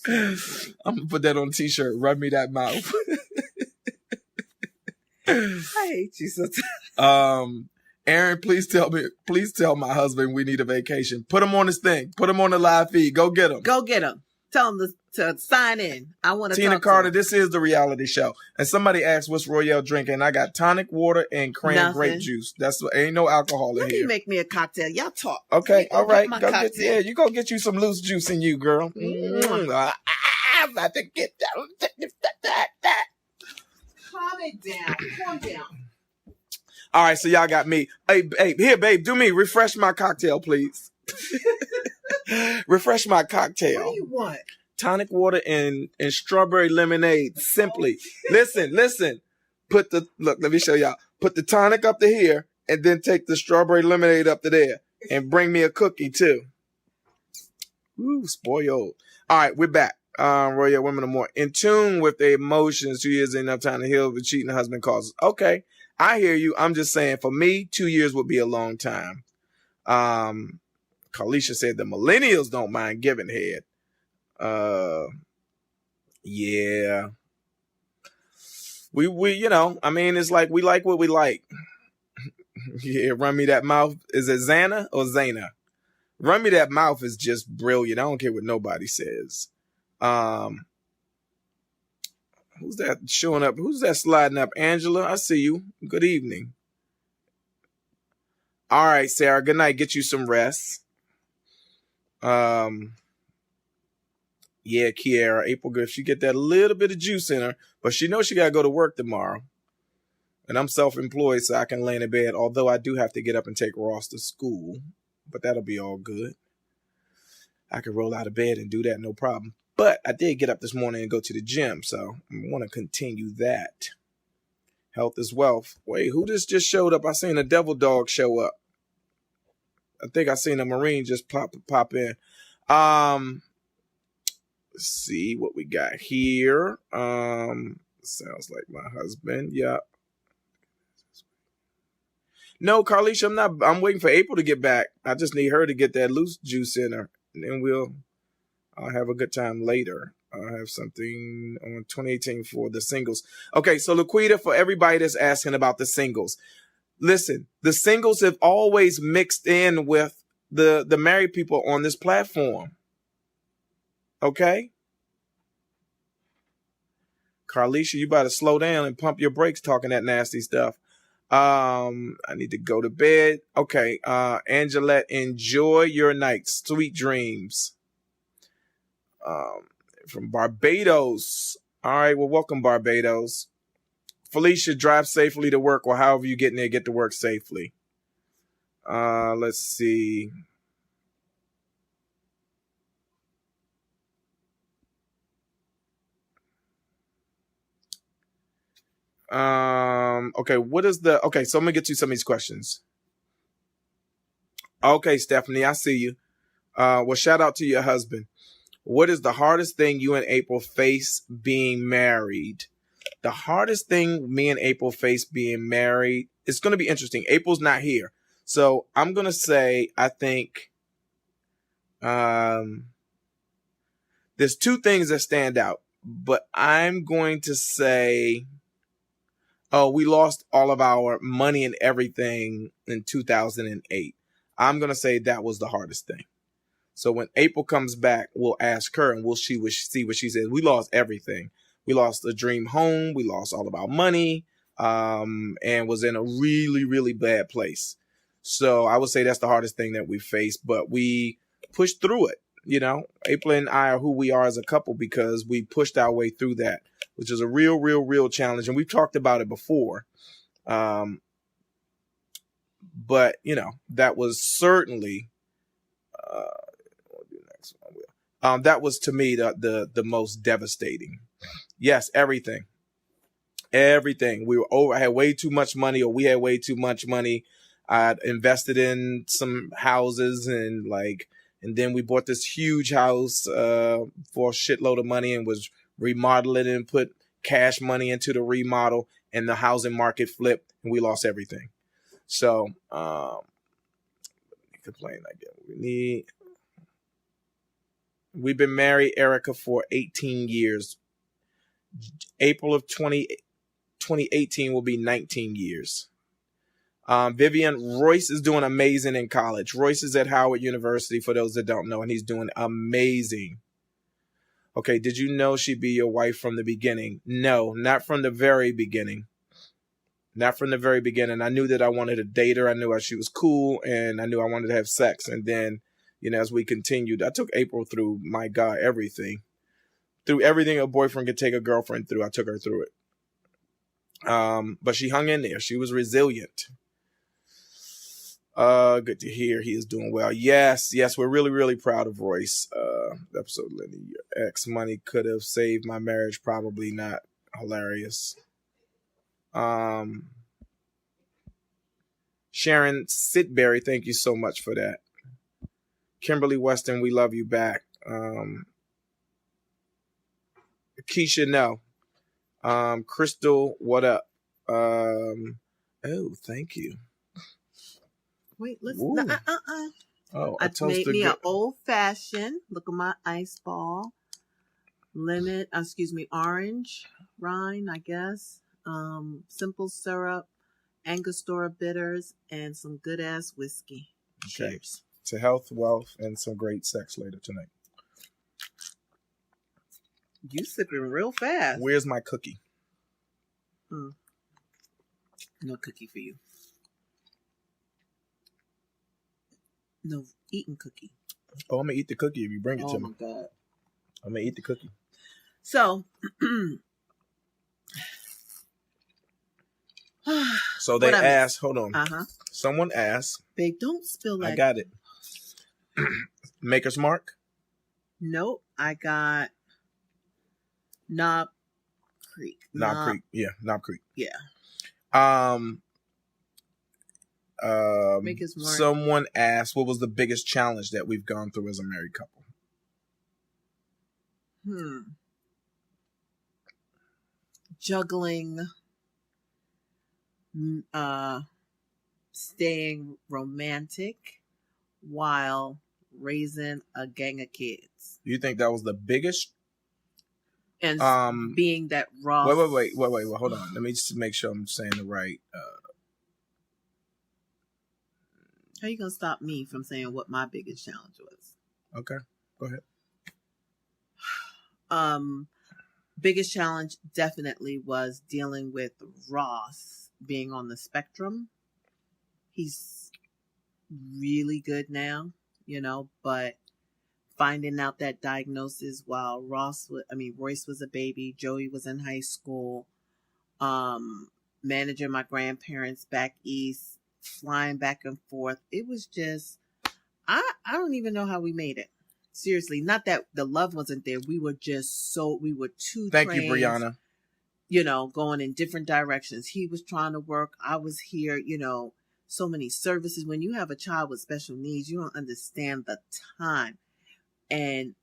Speaker 1: I'm gonna put that on a t-shirt. Run me that mouth.
Speaker 2: I hate you sometimes.
Speaker 1: Aaron, please tell my husband we need a vacation. Put him on this thing. Put him on the live feed. Go get him.
Speaker 2: Tell him to sign in. I want to
Speaker 1: Tina Carter, this is the reality show. And somebody asked what's Royale drinking. I got tonic water and grape juice. Ain't no alcohol in here.
Speaker 2: Let me make me a cocktail. Y'all talk.
Speaker 1: Okay, all right. You go get you some loose juice in you, girl. I'm about to get that.
Speaker 2: Calm it down. Calm down.
Speaker 1: All right, so y'all got me. Hey, here, babe, do me. Refresh my cocktail, please. Refresh my cocktail.
Speaker 2: What do you want?
Speaker 1: Tonic water and strawberry lemonade. Simply. Listen. Let me show y'all. Put the tonic up to here and then take the strawberry lemonade up to there and bring me a cookie too. Ooh, spoiled. All right, we're back. Royal women are more in tune with their emotions. 2 years ain't enough time to heal what cheating husband causes. Okay, I hear you. I'm just saying, for me, 2 years would be a long time. Kalisha said the millennials don't mind giving head. Yeah. We it's like we like what we like. Yeah, run me that mouth. Is it Xana or Zana? Run me that mouth is just brilliant. I don't care what nobody says. Who's that showing up? Who's that sliding up? Angela, I see you. Good evening. All right, Sarah. Good night. Get you some rest. Yeah, Kiara, April good. She get that little bit of juice in her, but she knows she gotta go to work tomorrow. And I'm self-employed, so I can lay in bed, although I do have to get up and take Ross to school. But that'll be all good. I can roll out of bed and do that, no problem. But I did get up this morning and go to the gym, so I want to continue that. Health is wealth. Wait, who just showed up? I seen a devil dog show up. I think I seen a Marine just pop in. Let's see what we got here. Sounds like my husband. Yep. No, Carlisha, I'm waiting for April to get back. I just need her to get that loose juice in her. And then I'll have a good time later. I'll have something on 2018 for the singles. Okay, so Laquita, for everybody that's asking about the singles. Listen, the singles have always mixed in with the married people on this platform. Okay? Carlisha, you better slow down and pump your brakes talking that nasty stuff. I need to go to bed. Okay. Angelette, enjoy your night. Sweet dreams. From Barbados. All right. Well, welcome, Barbados. Felicia, drive safely to work, or however you get there, get to work safely. Let's see. Okay, so I'm gonna get you some of these questions. Okay, Stephanie, I see you. Well, shout out to your husband. What is the hardest thing you and April face being married? The hardest thing me and April face being married, it's going to be interesting. April's not here. So I'm going to say, I think there's two things that stand out. But I'm going to say, we lost all of our money and everything in 2008. I'm going to say that was the hardest thing. So when April comes back, we'll ask her and we'll see what she says. We lost everything. We lost a dream home. We lost all of our money, and was in a really, really bad place. So I would say that's the hardest thing that we faced, but we pushed through it. You know, April and I are who we are as a couple because we pushed our way through that, which is a real, real, real challenge. And we've talked about it before. But you know, that was certainly, that was to me the most devastating. Yes, everything. We were over. I had way too much money, or we had way too much money. I'd invested in some houses and then we bought this huge house for a shitload of money and was remodeling and put cash money into the remodel, and the housing market flipped and we lost everything. So, complain again. We've been married, Erica, for 18 years. April of 2018 will be 19 years. Vivian, Royce is doing amazing in college. Royce is at Howard University, for those that don't know, and he's doing amazing. Okay, did you know she'd be your wife from the beginning? No, not from the very beginning. Not from the very beginning. I knew that I wanted to date her. I knew she was cool, and I knew I wanted to have sex. And then, you know, as we continued, I took April through, my God, everything. Through everything a boyfriend could take a girlfriend through, I took her through it. But she hung in there. She was resilient. Good to hear he is doing well. Yes, we're really, really proud of Royce. Episode Lenny, your ex money could have saved my marriage. Probably not. Hilarious. Sharon Sitberry, thank you so much for that. Kimberly Weston, we love you back. Keisha, no. Crystal, what up? Oh, thank you.
Speaker 2: Wait, let's.
Speaker 1: Oh,
Speaker 2: I made me an old fashioned. Look at my ice ball. Orange rind, I guess. Simple syrup, Angostura bitters, and some good ass whiskey.
Speaker 1: Okay.
Speaker 2: Cheers.
Speaker 1: To health, wealth, and some great sex later tonight.
Speaker 2: You sipping real fast.
Speaker 1: Where's my cookie?
Speaker 2: No cookie for you. No eating cookie.
Speaker 1: Oh, I'm gonna eat the cookie if you bring it to me.
Speaker 2: Oh my God.
Speaker 1: I'm gonna eat the cookie.
Speaker 2: So
Speaker 1: so they asked, hold on. Someone asked.
Speaker 2: Babe, don't spill that.
Speaker 1: I got it. Maker's Mark?
Speaker 2: Nope. I got Knob Creek.
Speaker 1: Knob Creek. Yeah, Knob Creek.
Speaker 2: Yeah. Maker's Mark.
Speaker 1: Someone asked, what was the biggest challenge that we've gone through as a married couple?
Speaker 2: Juggling, staying romantic while raising a gang of kids.
Speaker 1: You think that was the biggest?
Speaker 2: And being that raw.
Speaker 1: Wait, hold on. Let me just make sure I'm saying the right.
Speaker 2: How are you gonna stop me from saying what my biggest challenge was?
Speaker 1: Okay, go ahead.
Speaker 2: Biggest challenge definitely was dealing with Ross being on the spectrum. He's really good now, but finding out that diagnosis while Royce was a baby, Joey was in high school, managing my grandparents back east, flying back and forth. It was just, I don't even know how we made it. Seriously, not that the love wasn't there. We were two
Speaker 1: Thank
Speaker 2: trains,
Speaker 1: you, Brianna.
Speaker 2: Going in different directions. He was trying to work. I was here, so many services. When you have a child with special needs, you don't understand the time. And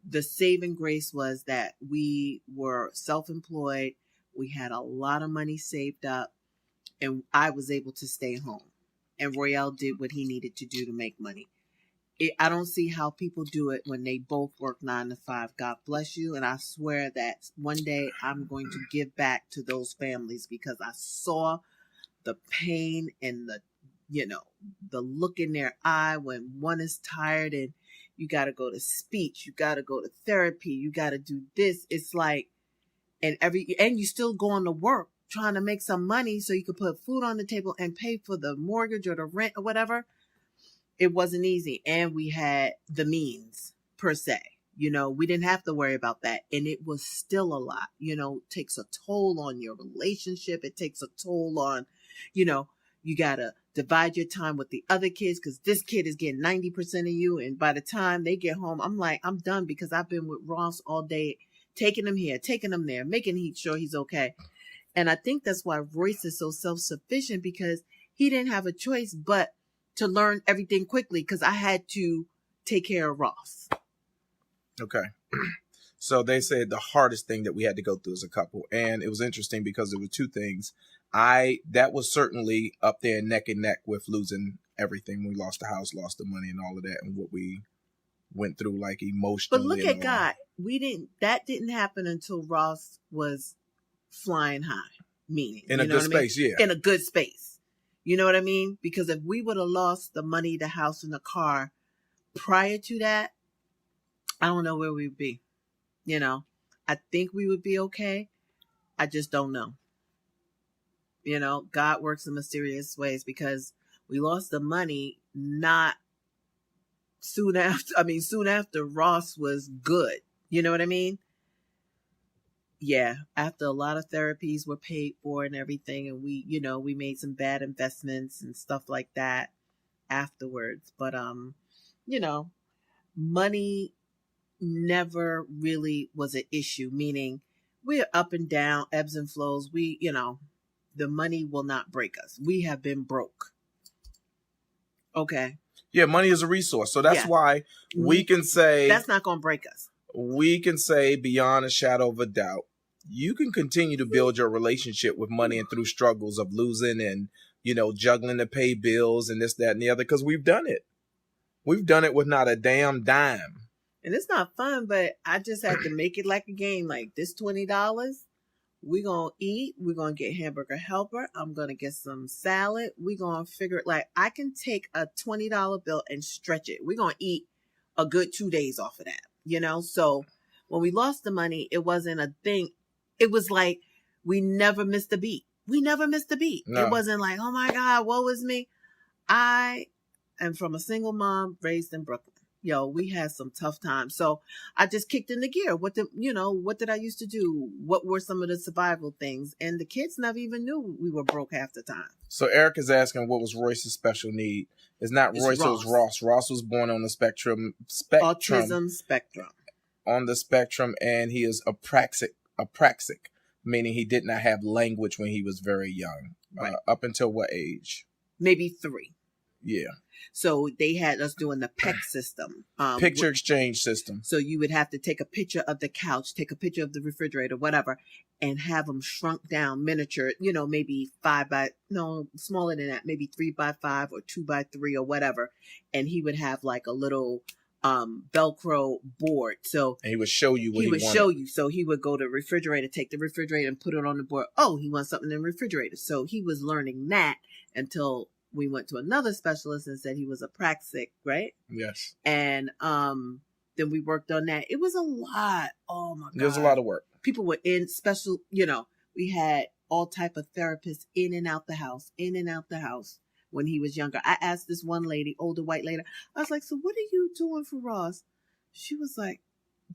Speaker 2: the saving grace was that we were self-employed. We had a lot of money saved up, and I was able to stay home. And Royale did what he needed to do to make money. I don't see how people do it when they both work 9 to 5. God bless you. And I swear that one day I'm going to give back to those families, because I saw the pain and the look in their eye when one is tired and you got to go to speech, you got to go to therapy, you got to do this. It's like, and you still going to work trying to make some money so you could put food on the table and pay for the mortgage or the rent or whatever. It wasn't easy. And we had the means per se, we didn't have to worry about that. And it was still a lot, takes a toll on your relationship. It takes a toll on, you got to divide your time with the other kids, because this kid is getting 90% of you. And by the time they get home, I'm like, I'm done, because I've been with Ross all day, taking him here, taking him there, making sure he's okay. And I think that's why Royce is so self-sufficient, because he didn't have a choice but to learn everything quickly, because I had to take care of Ross.
Speaker 1: Okay. So they said the hardest thing that we had to go through as a couple. And it was interesting because there were two things. That was certainly up there neck and neck with losing everything. We lost the house, lost the money and all of that, and what we went through, like, emotionally.
Speaker 2: But look at God. That didn't happen until Ross was flying high, meaning.
Speaker 1: In a good space, yeah.
Speaker 2: In a good space. You know what I mean? Because if we would have lost the money, the house, and the car prior to that, I don't know where we'd be. I think we would be okay. I just don't know. God works in mysterious ways, because we lost the money not soon after Ross was good. You know what I mean? Yeah, after a lot of therapies were paid for and everything, and we made some bad investments and stuff like that afterwards. But money never really was an issue, meaning we're up and down, ebbs and flows. The money will not break us. We have been broke. Okay.
Speaker 1: Yeah, money is a resource. So that's why we can say
Speaker 2: that's not going to break us.
Speaker 1: We can say beyond a shadow of a doubt, you can continue to build your relationship with money and through struggles of losing and, juggling to pay bills and this, that, and the other, because we've done it. We've done it with not a damn dime.
Speaker 2: And it's not fun, but I just have to make it like a game. Like, this $20, we're going to eat. We're going to get Hamburger Helper. I'm going to get some salad. We're going to figure it. Like, I can take a $20 bill and stretch it. We're going to eat a good 2 days off of that, So when we lost the money, it wasn't a thing. It was like we never missed a beat. We never missed a beat. No. It wasn't like, oh my God, woe is me. I am from a single mom raised in Brooklyn. We had some tough times. So I just kicked into gear. What did I used to do? What were some of the survival things? And the kids never even knew we were broke half the time.
Speaker 1: So Eric is asking, what was Royce's special need? It's not Royce, it was Ross. Ross was born on the
Speaker 2: autism spectrum.
Speaker 1: On the spectrum, and he is apraxic, meaning he did not have language when he was very young. Right. Up until what age?
Speaker 2: Maybe 3.
Speaker 1: Yeah.
Speaker 2: So they had us doing the PEC system.
Speaker 1: Picture exchange system.
Speaker 2: So you would have to take a picture of the couch, take a picture of the refrigerator, whatever, and have them shrunk down miniature, maybe smaller than that, maybe 3x5 or 2x3 or whatever. And he would have like a little Velcro board. So
Speaker 1: and he would show you what he wanted.
Speaker 2: Show you. So he would go to the refrigerator, take the refrigerator and put it on the board. Oh, he wants something in the refrigerator. So he was learning that until we went to another specialist and said he was apraxic, right?
Speaker 1: Yes.
Speaker 2: And then we worked on that. It was a lot. Oh my God.
Speaker 1: It was a lot of work.
Speaker 2: People were in special, we had all type of therapists in and out the house, in and out the house when he was younger. I asked this one lady, older white lady, I was like, so what are you doing for Ross? She was like,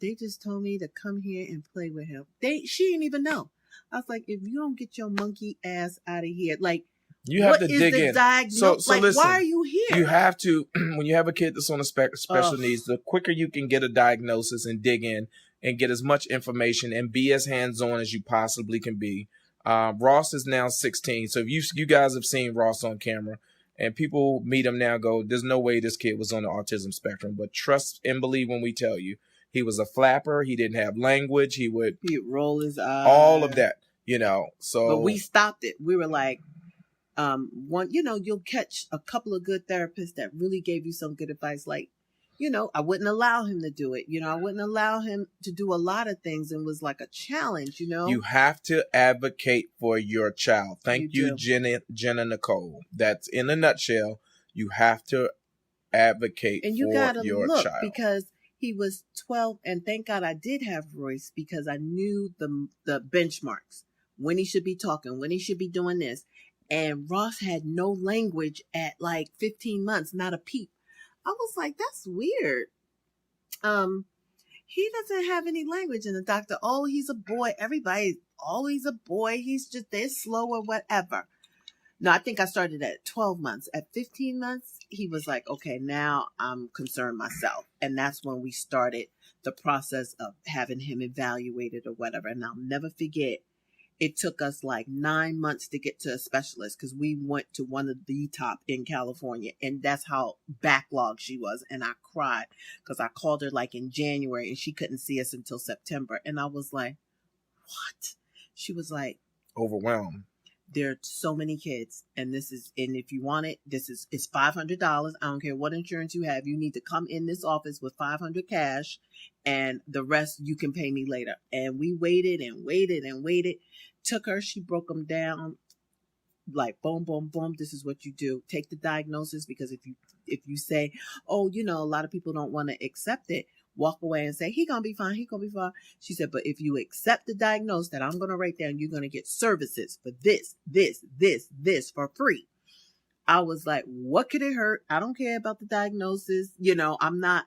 Speaker 2: they just told me to come here and play with him. She didn't even know. I was like, if you don't get your monkey ass out of here, like,
Speaker 1: you have to dig in. So
Speaker 2: like,
Speaker 1: listen,
Speaker 2: why are you here?
Speaker 1: You have to, when you have a kid that's on a special needs, the quicker you can get a diagnosis and dig in and get as much information and be as hands-on as you possibly can be. Ross is now 16. So if you guys have seen Ross on camera and people meet him now, go, there's no way this kid was on the autism spectrum, but trust and believe when we tell you, he was a flapper. He didn't have language. He'd
Speaker 2: roll his eyes,
Speaker 1: all of that, so. But
Speaker 2: we stopped it. We were like, you'll catch a couple of good therapists that really gave you some good advice. Like, I wouldn't allow him to do it. I wouldn't allow him to do a lot of things, and was like a challenge, You
Speaker 1: have to advocate for your child. Thank you, Jenna Nicole. That's in a nutshell. You have to advocate
Speaker 2: and you
Speaker 1: for
Speaker 2: gotta
Speaker 1: your
Speaker 2: look,
Speaker 1: child.
Speaker 2: Because he was 12, and thank God I did have Royce, because I knew the benchmarks, when he should be talking, when he should be doing this. And Ross had no language at like 15 months, not a peep. I was like, that's weird. He doesn't have any language. And the doctor, he's a boy. Everybody, he's a boy. He's just, they're slow or whatever. No, I think I started at 12 months. At 15 months, he was like, okay, now I'm concerned myself. And that's when we started the process of having him evaluated or whatever. And I'll never forget, it took us like 9 months to get to a specialist, because we went to one of the top in California, and that's how backlogged she was. And I cried because I called her like in January and she couldn't see us until September. And I was like, what? She was like,
Speaker 1: overwhelmed.
Speaker 2: There are so many kids, and if you want it, it's $500. I don't care what insurance you have. You need to come in this office with $500 cash, and the rest you can pay me later. And we waited and waited and waited. Took her, she broke them down, like boom, boom, boom. This is what you do. Take the diagnosis, because if you say, a lot of people don't want to accept it, walk away and say, he gonna be fine, he gonna be fine. She said, but if you accept the diagnosis that I'm gonna write down, you're gonna get services for this for free. I was like, what could it hurt? I don't care about the diagnosis. I'm not,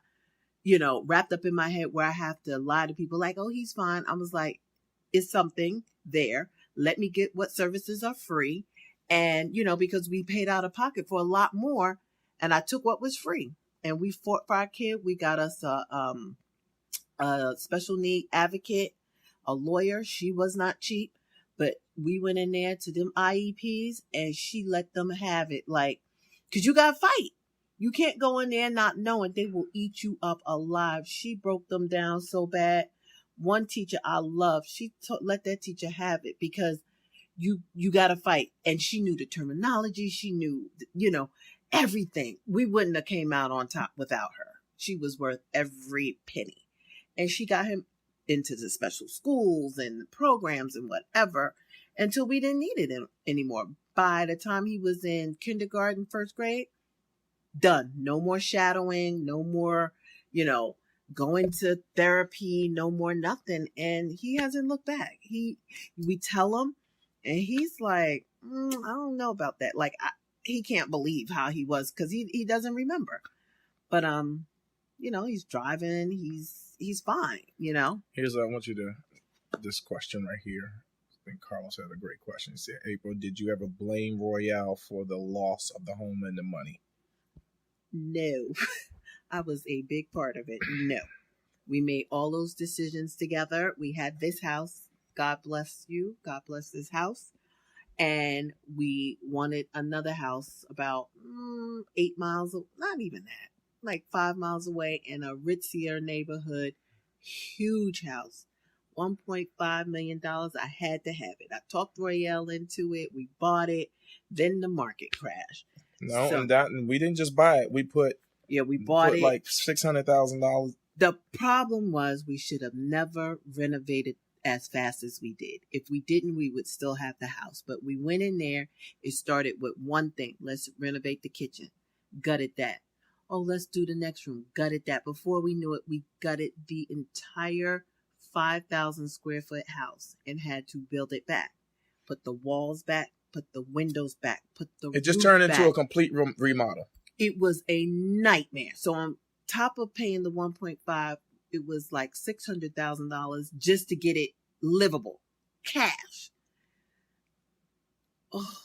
Speaker 2: wrapped up in my head where I have to lie to people like, oh, he's fine. I was like, it's something there. Let me get what services are free. And, because we paid out of pocket for a lot more, and I took what was free. And we fought for our kid. We got us a special need advocate, a lawyer. She was not cheap, but we went in there to them IEPs, and she let them have it. Like, because you got to fight. You can't go in there not knowing they will eat you up alive. She broke them down so bad. One teacher I love, she let that teacher have it, because you got to fight. And she knew the terminology. She knew, everything. We wouldn't have came out on top without her. She was worth every penny. And she got him into the special schools and programs and whatever, until we didn't need it anymore. By the time he was in kindergarten, first grade, done. No more shadowing, no more, going to therapy, no more nothing. And he hasn't looked back. We tell him, and he's like, I don't know about that. Like, he can't believe how he was, because he doesn't remember. But he's driving. He's fine.
Speaker 1: Here's I want you to this question right here. I think Carlos had a great question. He said, April, did you ever blame Royale for the loss of the home and the money?
Speaker 2: No. I was a big part of it. No. We made all those decisions together. We had this house. God bless you. God bless this house. And we wanted another house about 8 miles, not even that, like 5 miles away, in a ritzier neighborhood. Huge house. $1.5 million. I had to have it. I talked Royale into it. We bought it. Then the market crashed.
Speaker 1: No, and we didn't just buy it. We bought it like $600,000.
Speaker 2: The problem was we should have never renovated as fast as we did. If we didn't, we would still have the house. But we went in there. It started with one thing. Let's renovate the kitchen. Gutted that. Oh, let's do the next room. Gutted that. Before we knew it, we gutted the entire 5,000 square foot house and had to build it back. put the walls back, put the windows back, put the
Speaker 1: It just
Speaker 2: roof
Speaker 1: turned into
Speaker 2: back.
Speaker 1: a complete remodel.
Speaker 2: It was a nightmare. So on top of paying the 1.5, it was like $600,000 just to get it livable, cash. Oh,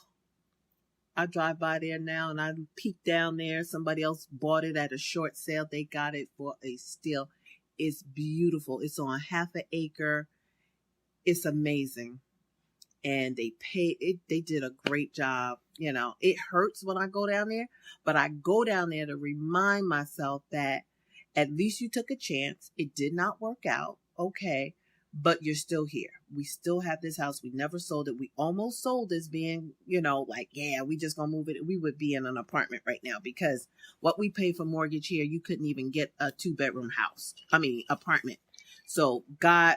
Speaker 2: I drive by there now and I peek down there. Somebody else bought it at a short sale. They got it for a steal. It's beautiful. It's on half an acre. It's amazing. And they paid it. They did a great job. You know, it hurts when I go down there, but I go down there to remind myself that at least you took a chance. It did not work out. Okay. But you're still here. We still have this house. We never sold it. We almost sold this being, you know, like, yeah, we just gonna move it. We would be in an apartment right now because what we pay for mortgage here, you couldn't even get a 2-bedroom apartment. So God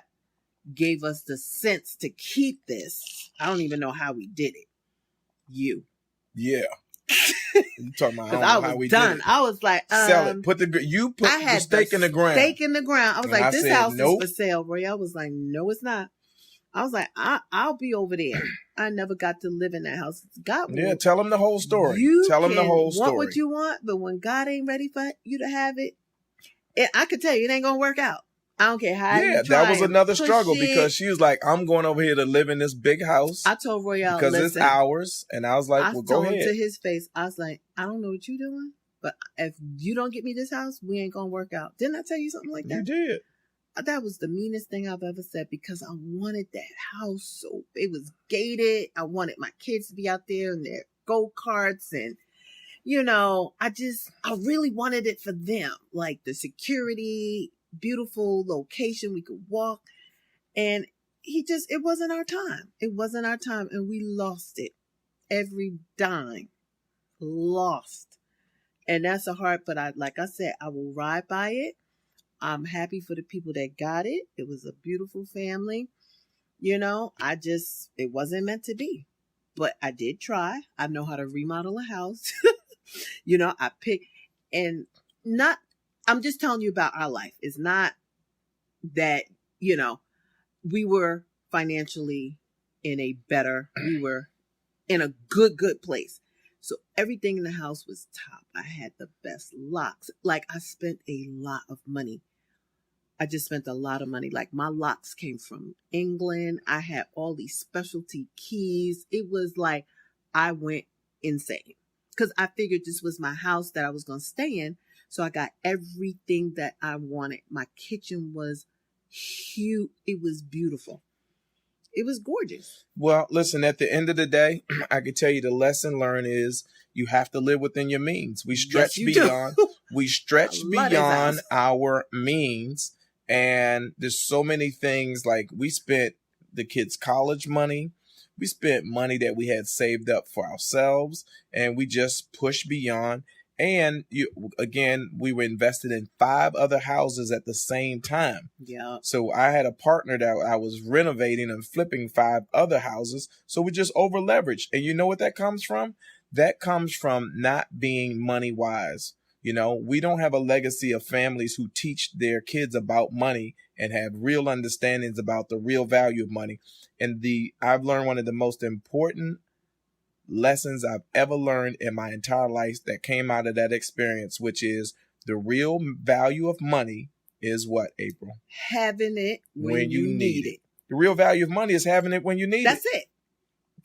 Speaker 2: gave us the sense to keep this. I don't even know how we did it. You.
Speaker 1: Yeah. You talking about
Speaker 2: Because I was done. I was like,
Speaker 1: sell it. Put the stake in the ground.
Speaker 2: Stake in the ground. I was
Speaker 1: And
Speaker 2: like,
Speaker 1: I
Speaker 2: this
Speaker 1: said,
Speaker 2: house
Speaker 1: nope.
Speaker 2: is for sale, Roy. I was like, no, it's not. I was like, I'll be over there. I never got to live in that house. God,
Speaker 1: yeah, tell them the whole story. Tell them the whole story.
Speaker 2: Want what you want, but when God ain't ready for you to have it, I could tell you it ain't gonna work out. I don't care how you try.
Speaker 1: That was another struggle because she was like, I'm going over here to live in this big house.
Speaker 2: I told Royale,
Speaker 1: because it's ours. And I was like, well, go ahead. I told him
Speaker 2: to his face, I was like, I don't know what you're doing, but if you don't get me this house, we ain't going to work out. Didn't I tell you something like that?
Speaker 1: You did.
Speaker 2: That was the meanest thing I've ever said because I wanted that house so it was gated. I wanted my kids to be out there in their go-karts and, you know, I really wanted it for them. Like the security, beautiful location, we could walk, and it wasn't our time. It wasn't our time, and we lost it. Every dime lost. And that's a hard, but like I said, I will ride by it. I'm happy for the people that got it. It was a beautiful family. You know, it wasn't meant to be, but I did try. I know how to remodel a house. You know, I'm just telling you about our life. It's not that, you know, we were financially we were in a good place. So everything in the house was top. I had the best locks. Like I spent a lot of money. I just spent a lot of money. Like my locks came from England. I had all these specialty keys. It was like I went insane because I figured this was my house that I was going to stay in. So I got everything that I wanted. My kitchen was huge. It was beautiful. It was gorgeous.
Speaker 1: Well, listen, at the end of the day, I can tell you the lesson learned is you have to live within your means. We stretch beyond our means. And there's so many things, like we spent the kids' college money. We spent money that we had saved up for ourselves, and we just pushed beyond. And we were invested in 5 other houses at the same time.
Speaker 2: Yeah.
Speaker 1: So I had a partner that I was renovating and flipping 5 other houses. So we just over leveraged. And you know what that comes from? That comes from not being money wise. You know, we don't have a legacy of families who teach their kids about money and have real understandings about the real value of money. And I've learned one of the most important lessons I've ever learned in my entire life that came out of that experience, which is the real value of money is what, April?
Speaker 2: Having it when you need it.
Speaker 1: The real value of money is having it when you need it.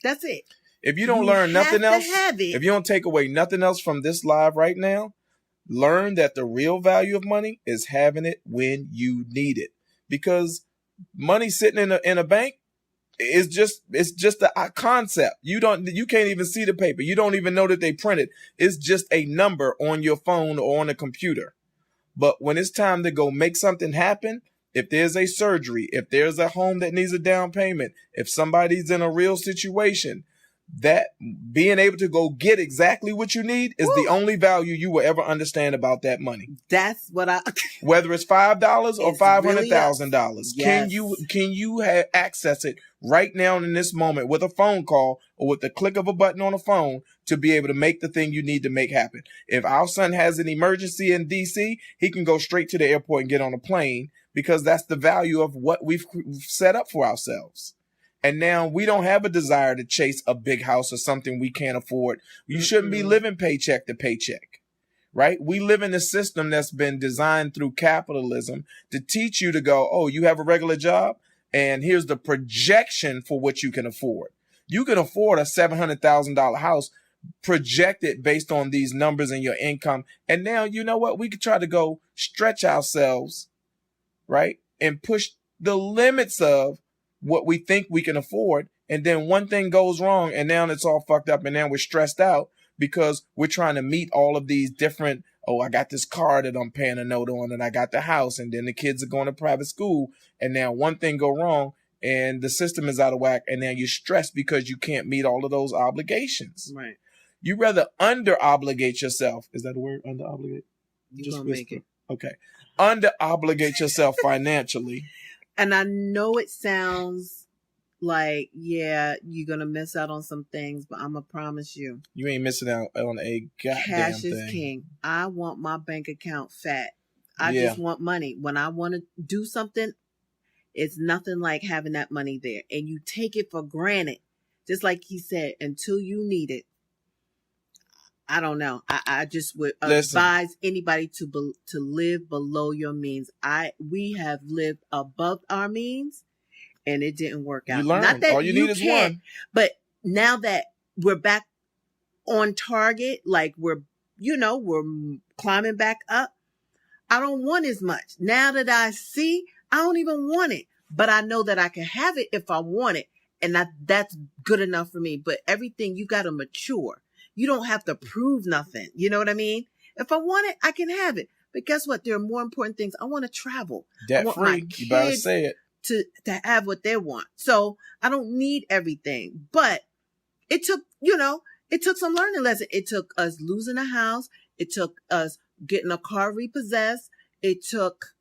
Speaker 2: That's it.
Speaker 1: If you don't learn nothing else, if you don't take away nothing else from this live right now, learn that the real value of money is having it when you need it. Because money sitting in a bank, it's just a concept. You can't even see the paper. You don't even know that they printed. It's just a number on your phone or on a computer. But when it's time to go make something happen, if there's a surgery, if there's a home that needs a down payment, if somebody's in a real situation, that being able to go get exactly what you need is the only value you will ever understand about that money.
Speaker 2: That's what
Speaker 1: whether it's $5 or $500,000.
Speaker 2: Yes.
Speaker 1: Can you access it right now in this moment with a phone call or with the click of a button on a phone to be able to make the thing you need to make happen? If our son has an emergency in DC, he can go straight to the airport and get on a plane because that's the value of what we've set up for ourselves. And now we don't have a desire to chase a big house or something we can't afford. You shouldn't be living paycheck to paycheck, right? We live in a system that's been designed through capitalism to teach you to go, oh, you have a regular job, and here's the projection for what you can afford. You can afford a $700,000 house projected based on these numbers and your income. And now, you know what? We could try to go stretch ourselves, right? And push the limits of what we think we can afford. And then one thing goes wrong and now it's all fucked up. And now we're stressed out because we're trying to meet all of these different, oh, I got this car that I'm paying a note on and I got the house and then the kids are going to private school. And now one thing go wrong and the system is out of whack. And now you're stressed because you can't meet all of those obligations.
Speaker 2: Right.
Speaker 1: You rather under obligate yourself. Is that a word? Under obligate?
Speaker 2: You're going to make it.
Speaker 1: Okay. Under obligate yourself financially.
Speaker 2: And I know it sounds like, yeah, you're going to miss out on some things, but I'm going to promise you.
Speaker 1: You ain't missing out on a goddamn
Speaker 2: Cash
Speaker 1: thing.
Speaker 2: is king. I want my bank account fat. I just want money. When I want to do something, it's nothing like having that money there. And you take it for granted. Just like he said, until you need it. I don't know. I just would advise anybody to live below your means. We have lived above our means, and it didn't work out.
Speaker 1: You learn.
Speaker 2: Not that
Speaker 1: all you need is one.
Speaker 2: But now that we're back on target, like we're climbing back up, I don't want as much. Now that I see, I don't even want it, but I know that I can have it if I want it, and that's good enough for me. But everything, you got to mature. You don't have to prove nothing. You know what I mean? If I want it, I can have it. But guess what? There are more important things. I want to travel.
Speaker 1: Debt free. You better say it.
Speaker 2: To have what they want. So I don't need everything. But it took some learning lesson. It took us losing a house. It took us getting a car repossessed. It took,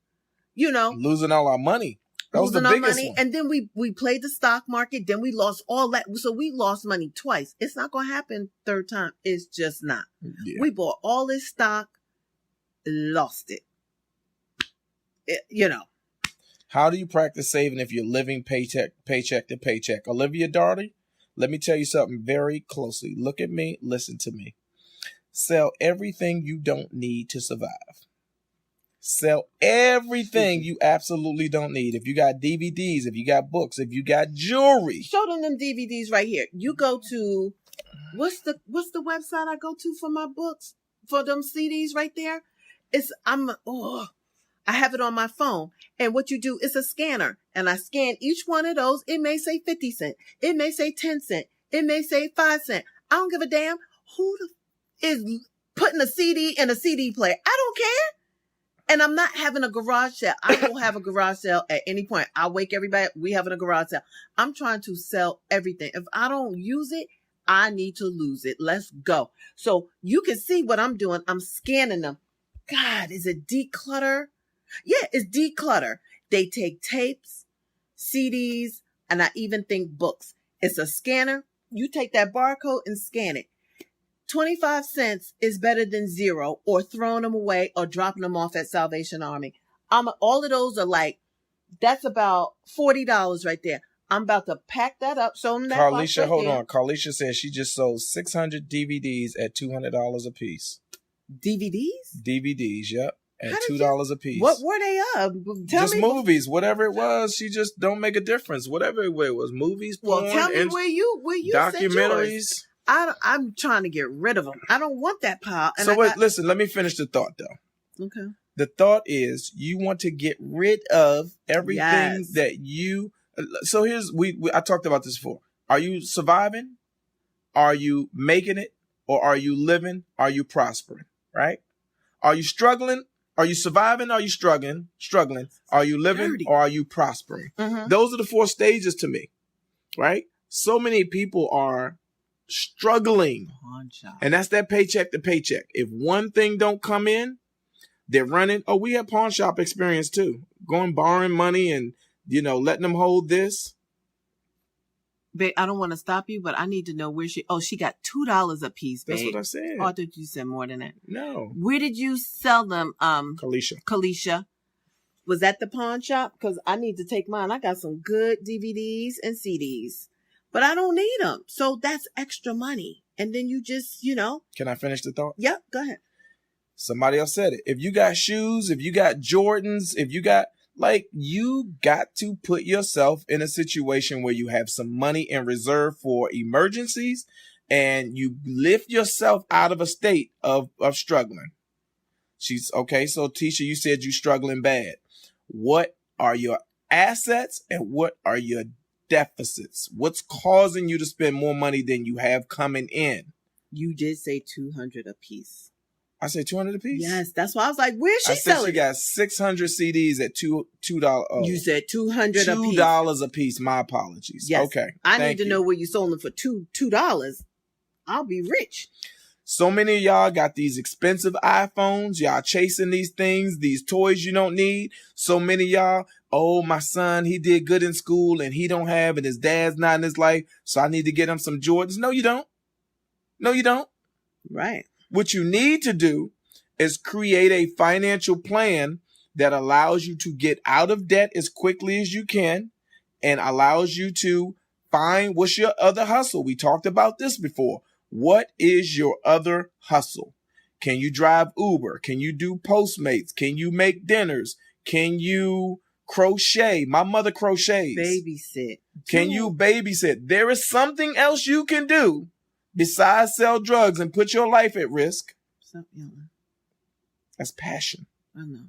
Speaker 1: losing all our money. That was the biggest one.
Speaker 2: And then we played the stock market. Then we lost all that. So we lost money twice. It's not going to happen third time. It's just not. Yeah. We bought all this stock, lost it.
Speaker 1: How do you practice saving if you're living paycheck to paycheck? Olivia Darty, let me tell you something very closely. Look at me. Listen to me. Sell everything you don't need to survive. Sell everything you absolutely don't need. If you got DVDs, if you got books, if you got jewelry.
Speaker 2: Show them DVDs right here. You go to, what's the website I go to for my books? For them CDs right there? I have it on my phone. And what you do is a scanner. And I scan each one of those. It may say 50 cents. It may say 10 cents. It may say 5 cents. I don't give a damn who is putting a CD in a CD player. I don't care. And I'm not having a garage sale. I will have a garage sale at any point. I'll wake everybody up. We having a garage sale. I'm trying to sell everything. If I don't use it, I need to lose it. Let's go. So you can see what I'm doing. I'm scanning them. God, is it declutter? Yeah, it's declutter. They take tapes, CDs, and I even think books. It's a scanner. You take that barcode and scan it. 25 cents is better than zero or throwing them away or dropping them off at Salvation Army. All of those are that's about $40 right there. I'm about to pack that up. Show them that.
Speaker 1: Carlisha, hold on. Carlisha says she just sold 600 DVDs at $200 a piece.
Speaker 2: DVDs?
Speaker 1: DVDs, yep. At $2 a piece.
Speaker 2: What were they of?
Speaker 1: Just movies, whatever it was. She just don't make a difference. Whatever it was, movies, porn,
Speaker 2: well, tell me where you
Speaker 1: documentaries.
Speaker 2: I'm trying to get rid of them. I don't want that pile. And
Speaker 1: listen, let me finish the thought though.
Speaker 2: Okay.
Speaker 1: The thought is you want to get rid of everything that you. So here's I talked about this before. Are you surviving? Are you making it? Or are you living? Are you prospering? Right? Are you struggling? Are you surviving? Are you struggling? Are you living? Or are you prospering? Mm-hmm. Those are the 4 stages to me. Right? So many people are struggling. And that's that paycheck to paycheck. If one thing don't come in, they're running. Oh, we have pawn shop experience too. Borrowing money and, letting them hold this.
Speaker 2: Babe, I don't want to stop you, but I need to know where she got $2 a piece, babe.
Speaker 1: That's what I said.
Speaker 2: Oh, I thought you said more than that.
Speaker 1: No.
Speaker 2: Where did you sell them?
Speaker 1: Kalisha.
Speaker 2: Kalisha. was at the pawn shop because I need to take mine. I got some good DVDs and CDs, but I don't need them. So that's extra money. And then you just,
Speaker 1: Can I finish the thought?
Speaker 2: Yep, go ahead.
Speaker 1: Somebody else said it. If you got shoes, if you got Jordans, if you got, you got to put yourself in a situation where you have some money in reserve for emergencies and you lift yourself out of a state of struggling. She's okay. So Tisha, you said you're struggling bad. What are your assets and what are your deficits? What's causing you to spend more money than you have coming in?
Speaker 2: You did say $200 a piece.
Speaker 1: I said $200 a piece?
Speaker 2: Yes, that's why I was like, where's she selling?
Speaker 1: I said she got 600 CDs at $2.
Speaker 2: You said $200 a piece.
Speaker 1: $2 a piece. My apologies.
Speaker 2: Yes.
Speaker 1: Okay.
Speaker 2: I need to know where you sold them for $2. I'll be rich.
Speaker 1: So many of y'all got these expensive iPhones. Y'all chasing these things, these toys you don't need. So many of y'all, oh, my son, he did good in school and he don't have, and his dad's not in his life, so I need to get him some Jordans. No, you don't. No, you don't.
Speaker 2: Right.
Speaker 1: What you need to do is create a financial plan that allows you to get out of debt as quickly as you can and allows you to find what's your other hustle. We talked about this before. What is your other hustle? Can you drive Uber? Can you do Postmates? Can you make dinners? Can you crochet? My mother crochets.
Speaker 2: Babysit.
Speaker 1: Can you babysit? There is something else you can do besides sell drugs and put your life at risk.
Speaker 2: Stop yelling.
Speaker 1: That's passion.
Speaker 2: I know.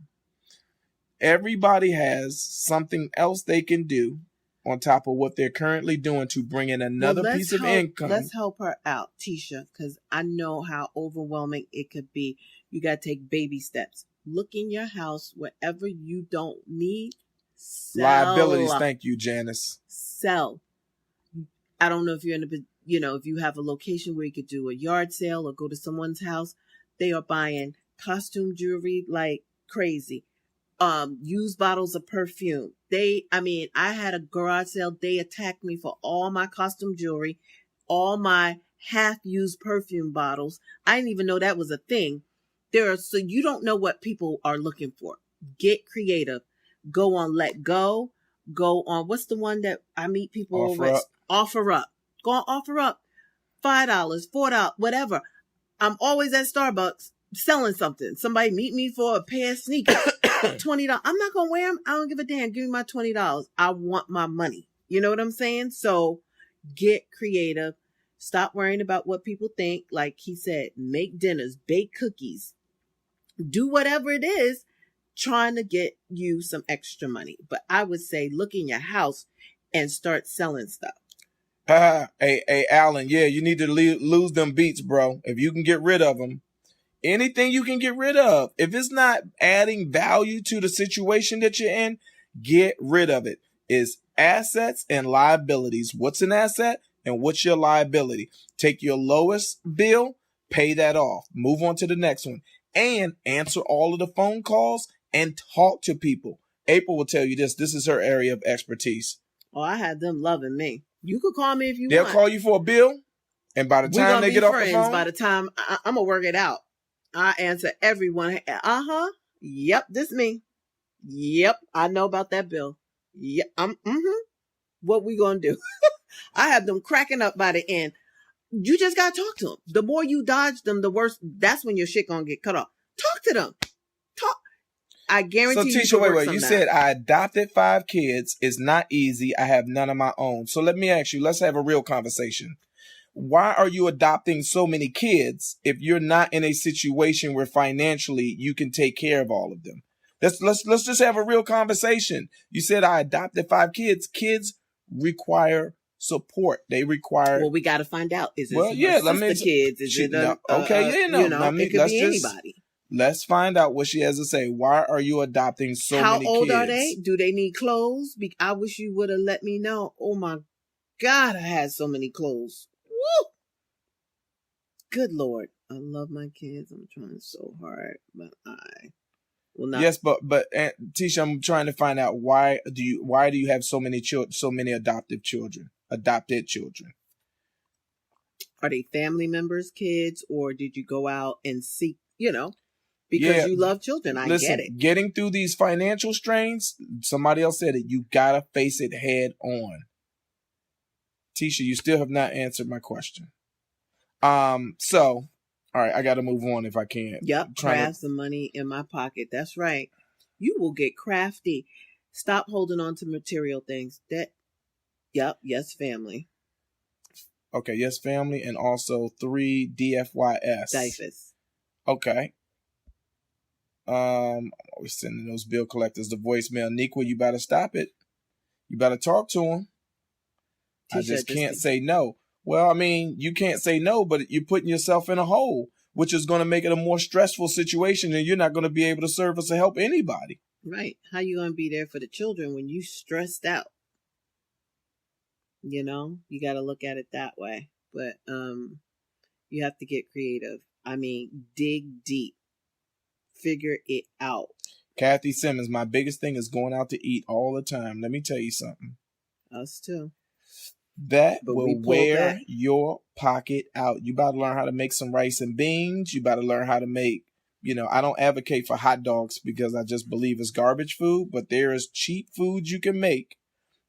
Speaker 1: Everybody has something else they can do on top of what they're currently doing to bring in another piece of income.
Speaker 2: Let's help her out, Tisha, because I know how overwhelming it could be. You got to take baby steps. Look in your house, wherever you don't need, sell.
Speaker 1: Liabilities. Thank you, Janice.
Speaker 2: Sell. I don't know if you're in if you have a location where you could do a yard sale or go to someone's house. They are buying costume jewelry like crazy. Used bottles of perfume. I had a garage sale. They attacked me for all my costume jewelry, all my half-used perfume bottles. I didn't even know that was a thing. So you don't know what people are looking for. Get creative. Go on Let Go. Go on, what's the one that I meet people over? Offer Up. Go on Offer Up. $5, $4, whatever. I'm always at Starbucks selling something. Somebody meet me for a pair of sneakers. $20. I'm not going to wear them. I don't give a damn. Give me my $20. I want my money. You know what I'm saying? So get creative. Stop worrying about what people think. Like he said, make dinners, bake cookies, do whatever it is trying to get you some extra money. But I would say look in your house and start selling stuff.
Speaker 1: Hey, Alan, yeah, you need to lose them beats, bro. If you can get rid of them. Anything you can get rid of. If it's not adding value to the situation that you're in, get rid of it. It's assets and liabilities. What's an asset and what's your liability? Take your lowest bill, pay that off. Move on to the next one. And answer all of the phone calls and talk to people. April will tell you this. This is her area of expertise.
Speaker 2: Oh, I had them loving me. You could call me if you
Speaker 1: want.
Speaker 2: They'll
Speaker 1: call you for a bill. And by the time they get off the phone.
Speaker 2: By the time I'm going to work it out. I answer everyone. Yep, this me. Yep, I know about that bill. Yep, What we gonna do? I have them cracking up by the end. You just gotta talk to them. The more you dodge them, the worse. That's when your shit gonna get cut off. Talk to them. Talk. I guarantee you. So, Tisha, wait.
Speaker 1: You said I adopted 5 kids. It's not easy. I have none of my own. So let me ask you. Let's have a real conversation. Why are you adopting so many kids if you're not in a situation where financially you can take care of all of them? Let's just have a real conversation. You said I adopted 5 kids. Kids require support. They require.
Speaker 2: Well, we got to find out. Is it sister kids? Is it it could be anybody.
Speaker 1: Let's find out what she has to say. Why are you adopting so many kids? How old
Speaker 2: are they? Do they need clothes? I wish you would have let me know. Oh my God, I had so many clothes. Woo! Good Lord. I love my kids. I'm trying so hard, but I will not.
Speaker 1: Yes, but Tisha, I'm trying to find out why do you have so many adopted children?
Speaker 2: Are they family members' kids, or did you go out and seek, because
Speaker 1: Yeah.
Speaker 2: you love children. I
Speaker 1: Listen,
Speaker 2: get it.
Speaker 1: getting through these financial strains, somebody else said it, you gotta face it head on. Tisha, you still have not answered my question. So, all right, I gotta move on if I can.
Speaker 2: Yep, crafts the money in my pocket. That's right. You will get crafty. Stop holding on to material things. Yep, yes, family.
Speaker 1: Okay, yes, family, and also 3 DFYS.
Speaker 2: Dyfus.
Speaker 1: Okay. I'm always sending those bill collectors the voicemail. Nikwa, you better stop it. You better talk to them. I just can't say no. Well, I mean, you can't say no, but you're putting yourself in a hole, which is going to make it a more stressful situation, and you're not going to be able to service or help anybody.
Speaker 2: Right. How you going to be there for the children when you stressed out? You know, you got to look at it that way. But you have to get creative. I mean, dig deep. Figure it out.
Speaker 1: Kathy Simmons, my biggest thing is going out to eat all the time. Let me tell you something.
Speaker 2: Us too.
Speaker 1: That will wear your pocket out. You got to learn how to make some rice and beans. You got to learn how to make, I don't advocate for hot dogs because I just believe it's garbage food, but there is cheap food you can make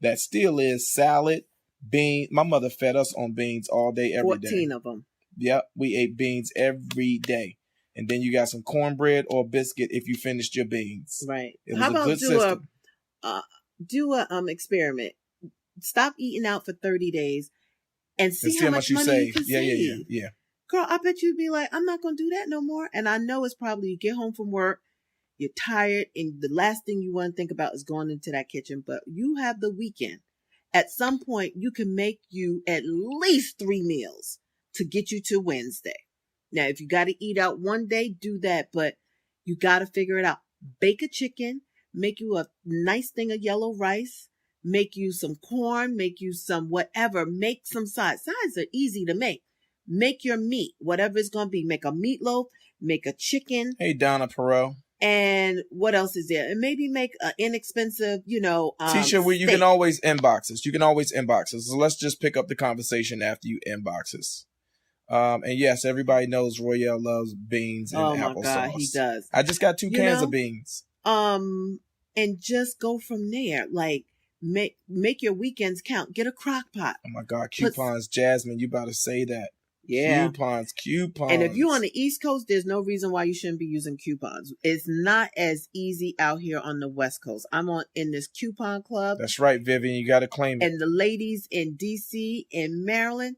Speaker 1: that still is salad, beans. My mother fed us on beans all day, every day.
Speaker 2: 14 of them.
Speaker 1: Yep, we ate beans every day. And then you got some cornbread or biscuit if you finished your beans.
Speaker 2: Right.
Speaker 1: It was How about a good system.
Speaker 2: Do a experiment. Stop eating out for 30 days and see how much money you can save.
Speaker 1: Yeah.
Speaker 2: Girl, I bet you'd be like, I'm not going to do that no more. And I know it's probably you get home from work, you're tired, and the last thing you want to think about is going into that kitchen. But you have the weekend. At some point, you can make you at least 3 meals to get you to Wednesday. Now, if you got to eat out one day, do that. But you got to figure it out. Bake a chicken, make you a nice thing of yellow rice, make you some corn, make you some whatever, make some sides. Sides are easy to make. Make your meat, whatever it's going to be. Make a meatloaf, make a chicken.
Speaker 1: Hey, Donna Perot.
Speaker 2: And what else is there? And maybe make an inexpensive,
Speaker 1: Tisha, where you can always inbox us. You can always inbox us. So let's just pick up the conversation after you inbox us. And yes, everybody knows Royale loves beans and applesauce. Oh my God,
Speaker 2: he does.
Speaker 1: I just got 2 cans of beans.
Speaker 2: And just go from there. Like, make your weekends count. Get a crock pot.
Speaker 1: Oh my God, coupons. Jasmine, you about to say that.
Speaker 2: Yeah.
Speaker 1: Coupons.
Speaker 2: And if you're on the East Coast, there's no reason why you shouldn't be using coupons. It's not as easy out here on the West Coast. I'm in this coupon club.
Speaker 1: That's right, Vivian. You got to claim it.
Speaker 2: And the ladies in D.C. and Maryland,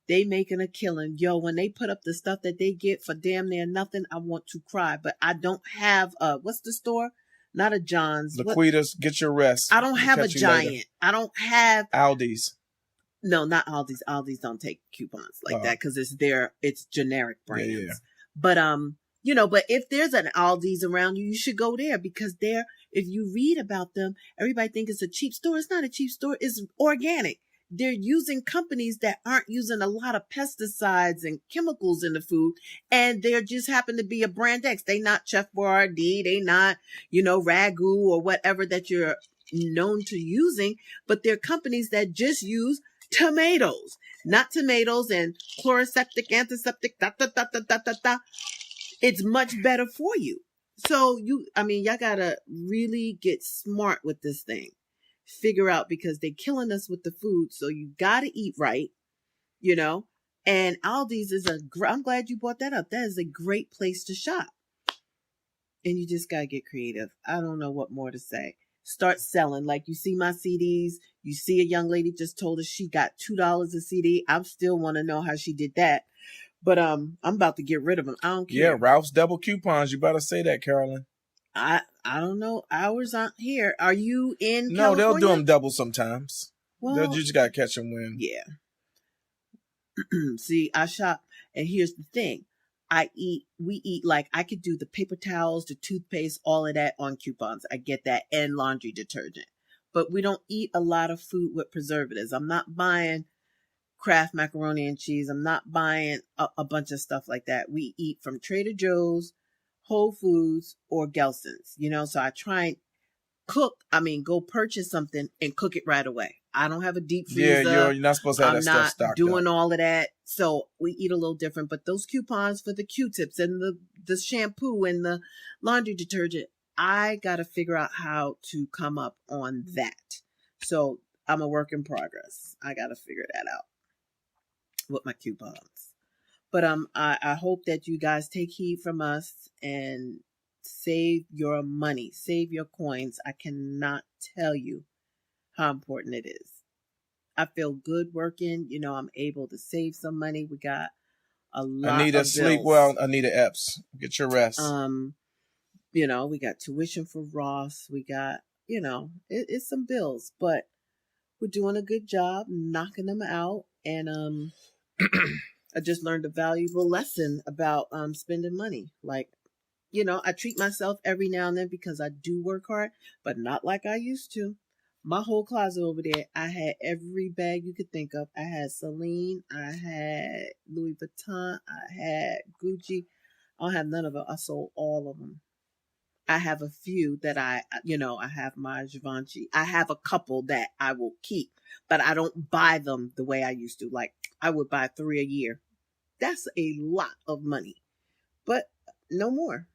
Speaker 2: they making a killing. Yo, when they put up the stuff that they get for damn near nothing, I want to cry. But I don't have what's the store? Not a John's.
Speaker 1: Laquitas, get your rest.
Speaker 2: I don't have a Giant. I don't have
Speaker 1: Aldi's.
Speaker 2: No, not Aldi's. Aldi's don't take coupons like that because it's generic brands. Yeah. But but if there's an Aldi's around you, you should go there because if you read about them, everybody thinks it's a cheap store. It's not a cheap store. It's organic. They're using companies that aren't using a lot of pesticides and chemicals in the food, and they just happen to be a brand X. They not Chef Boyardee, they not, Ragu or whatever that you're known to using, but they're companies that just use tomatoes, not tomatoes and chloroseptic, antiseptic, It's much better for you. So y'all gotta really get smart with this thing. Figure out because they're killing us with the food. So you gotta eat right, and Aldi's I'm glad you brought that up. That is a great place to shop. And you just gotta get creative. I don't know what more to say. Start selling. Like you see my CDs. You see a young lady just told us she got $2 a CD. I still want to know how she did that. But I'm about to get rid of them. I don't care.
Speaker 1: Yeah, Ralph's double coupons. You better say that, Carolyn.
Speaker 2: I don't know. Ours aren't here. Are you in
Speaker 1: No,
Speaker 2: California?
Speaker 1: They'll do them double sometimes.
Speaker 2: Well,
Speaker 1: you just got to catch them when.
Speaker 2: Yeah. See, I shop. And here's the thing. We eat like I could do the paper towels, the toothpaste, all of that on coupons. I get that, and laundry detergent. But we don't eat a lot of food with preservatives. I'm not buying Kraft macaroni and cheese. I'm not buying a bunch of stuff like that. We eat from Trader Joe's, Whole Foods, or Gelson's, so I try and go purchase something and cook it right away. I don't have a deep freezer.
Speaker 1: Yeah, you're not supposed to have that stuff stocked up.
Speaker 2: I'm not doing all of that. So we eat a little different. But those coupons for the Q-tips and the shampoo and the laundry detergent. I got to figure out how to come up on that. So I'm a work in progress. I got to figure that out with my coupons. But I hope that you guys take heed from us and save your money, save your coins. I cannot tell you how important it is. I feel good working. You know, I'm able to save some money. We got a lot
Speaker 1: Anita,
Speaker 2: of bills.
Speaker 1: sleep well. Anita Epps, get your rest.
Speaker 2: You know, we got tuition for Ross. We got, you know, it's some bills, but we're doing a good job knocking them out. And I just learned a valuable lesson about spending money. Like, you know, I treat myself every now and then because I do work hard, but not like I used to. My whole closet over there, I had every bag you could think of. I had Celine, I had Louis Vuitton, I had Gucci. I don't have none of it. I sold all of them. I have a few that I have my Givenchy. I have a couple that I will keep, but I don't buy them the way I used to. Like, I would buy 3 a year. That's a lot of money. But no more.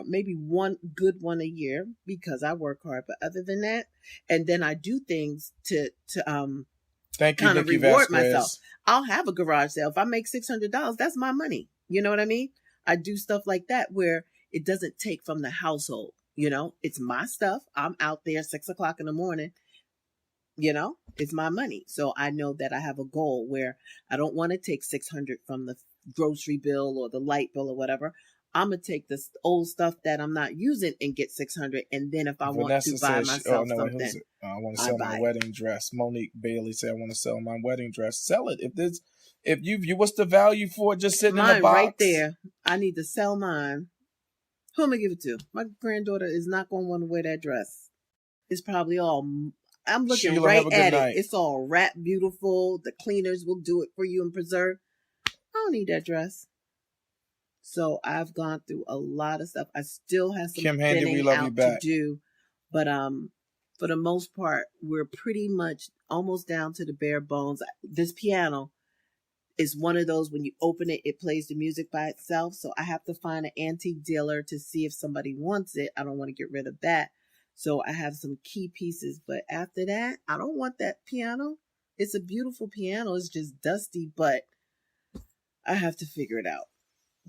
Speaker 2: Maybe one good one a year because I work hard. But other than that, and then I do things to
Speaker 1: Thank you,
Speaker 2: kind of
Speaker 1: Nikki
Speaker 2: reward
Speaker 1: Vasquez.
Speaker 2: myself. I'll have a garage sale. If I make $600, that's my money. You know what I mean? I do stuff like that where it doesn't take from the household. You know, it's my stuff. I'm out there 6:00 in the morning. You know, it's my money. So I know that I have a goal where I don't want to take 600 from the grocery bill or the light bill or whatever. I'm going to take this old stuff that I'm not using and get 600. And then if I want to buy myself something,
Speaker 1: I want to sell my wedding dress. Monique Bailey said, I want to sell my wedding dress. Sell it. If you what's the value for it just sitting in the box?
Speaker 2: Right there. I need to sell mine. Who am I give it to? My granddaughter is not going to want to wear that dress. It's probably all, I'm looking
Speaker 1: Sheila,
Speaker 2: right at
Speaker 1: night.
Speaker 2: it. It's all wrapped beautiful. The cleaners will do it for you and preserve. I don't need that dress. So I've gone through a lot of stuff. I still have some thinning out to do. But for the most part, we're pretty much almost down to the bare bones. This piano is one of those, when you open it, it plays the music by itself. So I have to find an antique dealer to see if somebody wants it. I don't want to get rid of that. So I have some key pieces. But after that, I don't want that piano. It's a beautiful piano. It's just dusty, but I have to figure it out.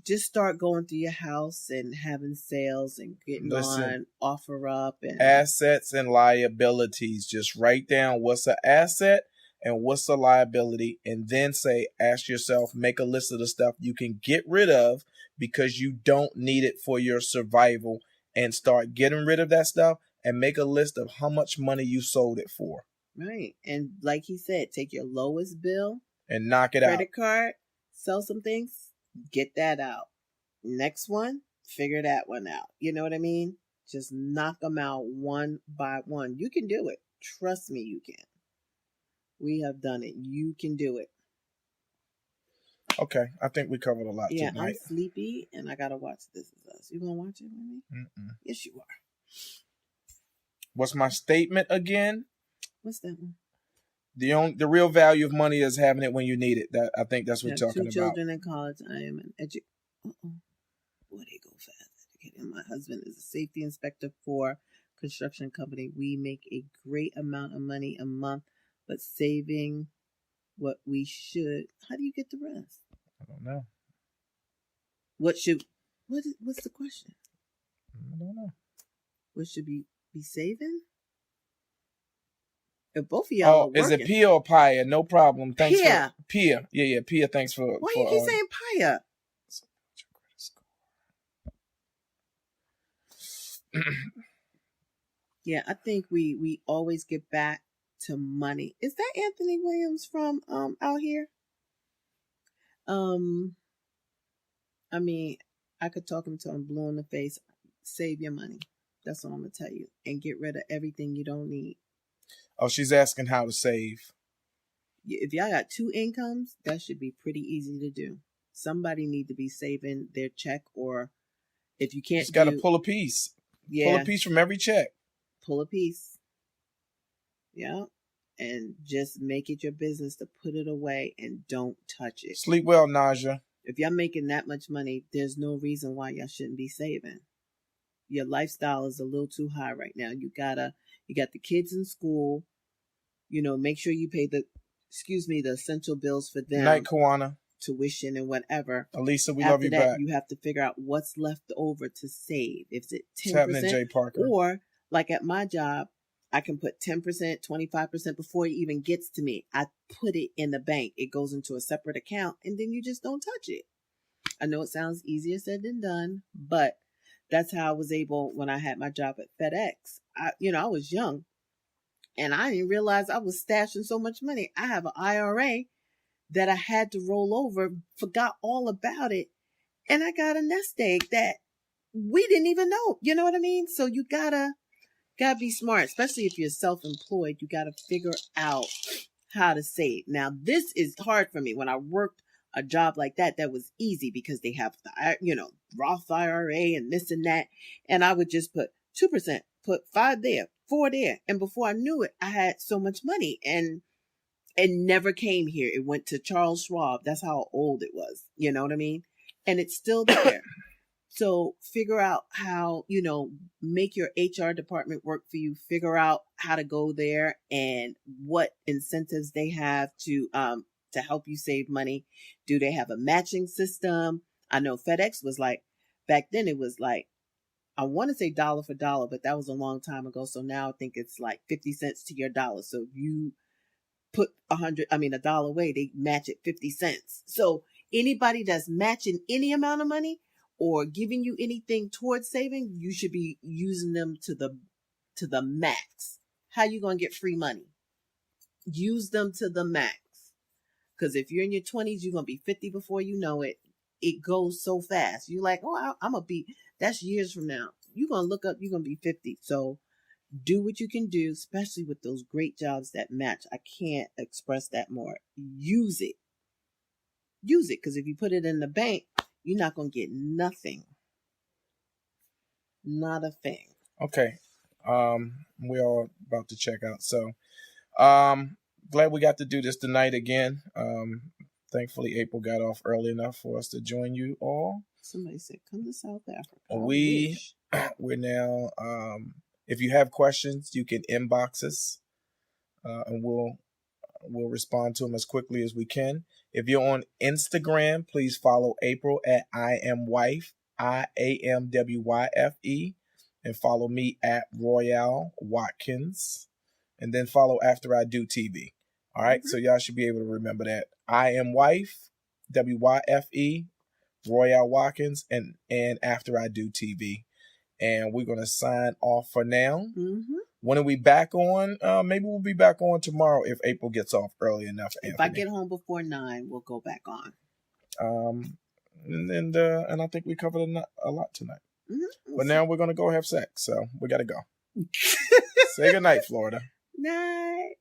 Speaker 2: Just start going through your house and having sales and getting on OfferUp and
Speaker 1: assets and liabilities. Just write down what's an asset and what's a liability, and then ask yourself, make a list of the stuff you can get rid of because you don't need it for your survival, and start getting rid of that stuff and make a list of how much money you sold it for.
Speaker 2: Right. And like he said, take your lowest bill
Speaker 1: and knock it out.
Speaker 2: Credit card, sell some things, get that out. Next one, figure that one out. You know what I mean? Just knock them out one by one. You can do it. Trust me, you can. We have done it. You can do it.
Speaker 1: Okay, I think we covered a lot tonight.
Speaker 2: I'm sleepy and I gotta watch This Is Us. You gonna watch it with me?
Speaker 1: Mm-mm.
Speaker 2: Yes, you are.
Speaker 1: What's my statement again?
Speaker 2: What's that one?
Speaker 1: The real value of money is having it when you need it. I think that's what we're talking about.
Speaker 2: 2 children in college. I am an Boy, they go fast. Educated. My husband is a safety inspector for a construction company. We make a great amount of money a month, but saving what we should. How do you get the rest?
Speaker 1: I don't know.
Speaker 2: What's the question?
Speaker 1: I don't know.
Speaker 2: What should be saving? If both of y'all are working.
Speaker 1: Is it Pia or Pia? No problem. Thanks
Speaker 2: Pia.
Speaker 1: For Pia. Yeah, Pia. Thanks for.
Speaker 2: Why you keep saying Pia? Yeah, I think we always get back to money. Is that Anthony Williams from out here? I mean, I could talk him till I'm blue in the face. Save your money. That's all I'm gonna tell you, and get rid of everything you don't need.
Speaker 1: Oh, she's asking how to save.
Speaker 2: If y'all got 2 incomes, that should be pretty easy to do. Somebody need to be saving their check, or if you can't,
Speaker 1: just got to pull a piece.
Speaker 2: Yeah,
Speaker 1: pull a piece from every check.
Speaker 2: Pull a piece. Yeah, and just make it your business to put it away and don't touch it.
Speaker 1: Sleep well, Naja.
Speaker 2: If y'all making that much money, there's no reason why y'all shouldn't be saving. Your lifestyle is a little too high right now. You got the kids in school, make sure you pay the essential bills for them.
Speaker 1: Night, Kawana.
Speaker 2: Tuition and whatever.
Speaker 1: Elisa, we
Speaker 2: After
Speaker 1: love you
Speaker 2: that,
Speaker 1: back.
Speaker 2: You have to figure out what's left over to save. If it's 10%,
Speaker 1: happening, Jay Parker?
Speaker 2: Or like at my job, I can put 10%, 25% before it even gets to me. I put it in the bank. It goes into a separate account, and then you just don't touch it. I know it sounds easier said than done, but that's how I was able when I had my job at FedEx. I was young, and I didn't realize I was stashing so much money. I have an IRA that I had to roll over, forgot all about it. And I got a nest egg that we didn't even know. You know what I mean? So you gotta be smart, especially if you're self-employed. You gotta figure out how to save. Now, this is hard for me. When I worked a job like that was easy because they have the, Roth IRA and this and that. And I would just put 2%, put 5 there, 4 there. And before I knew it, I had so much money, and it never came here. It went to Charles Schwab. That's how old it was. You know what I mean? And it's still there. So figure out how, make your HR department work for you. Figure out how to go there and what incentives they have to help you save money. Do they have a matching system? I know FedEx was like, back then it was like, I want to say dollar for dollar, but that was a long time ago. So now I think it's like 50 cents to your dollar. So if you put $1 away, they match it 50 cents. So anybody that's matching any amount of money or giving you anything towards saving, you should be using them to the max. How you going to get free money? Use them to the max. Because if you're in your 20s, you're going to be 50 before you know it. It goes so fast. You're like, oh, I'm going to be, that's years from now. You're going to look up, you're going to be 50. So do what you can do, especially with those great jobs that match. I can't express that more. Use it. Use it, because if you put it in the bank, you're not going to get nothing. Not a thing.
Speaker 1: Okay. We're all about to check out. So, glad we got to do this tonight again. Thankfully, April got off early enough for us to join you all.
Speaker 2: Somebody said, come to South Africa.
Speaker 1: We're now, if you have questions, you can inbox us, and we'll respond to them as quickly as we can. If you're on Instagram, please follow April at IamWyfe, IamWyfe, and follow me at Royale Watkins, and then follow After I Do TV. All right, so y'all should be able to remember that. IamWyfe, WYFE, Royale Watkins, and After I Do TV. And we're going to sign off for now.
Speaker 2: Mm-hmm.
Speaker 1: When are we back on? Maybe we'll be back on tomorrow if April gets off early enough.
Speaker 2: If I get home before 9, we'll go back on.
Speaker 1: And I think we covered a lot tonight.
Speaker 2: Mm-hmm.
Speaker 1: But now we're going to go have sex, so we got to go. Say goodnight, Florida.
Speaker 2: Night.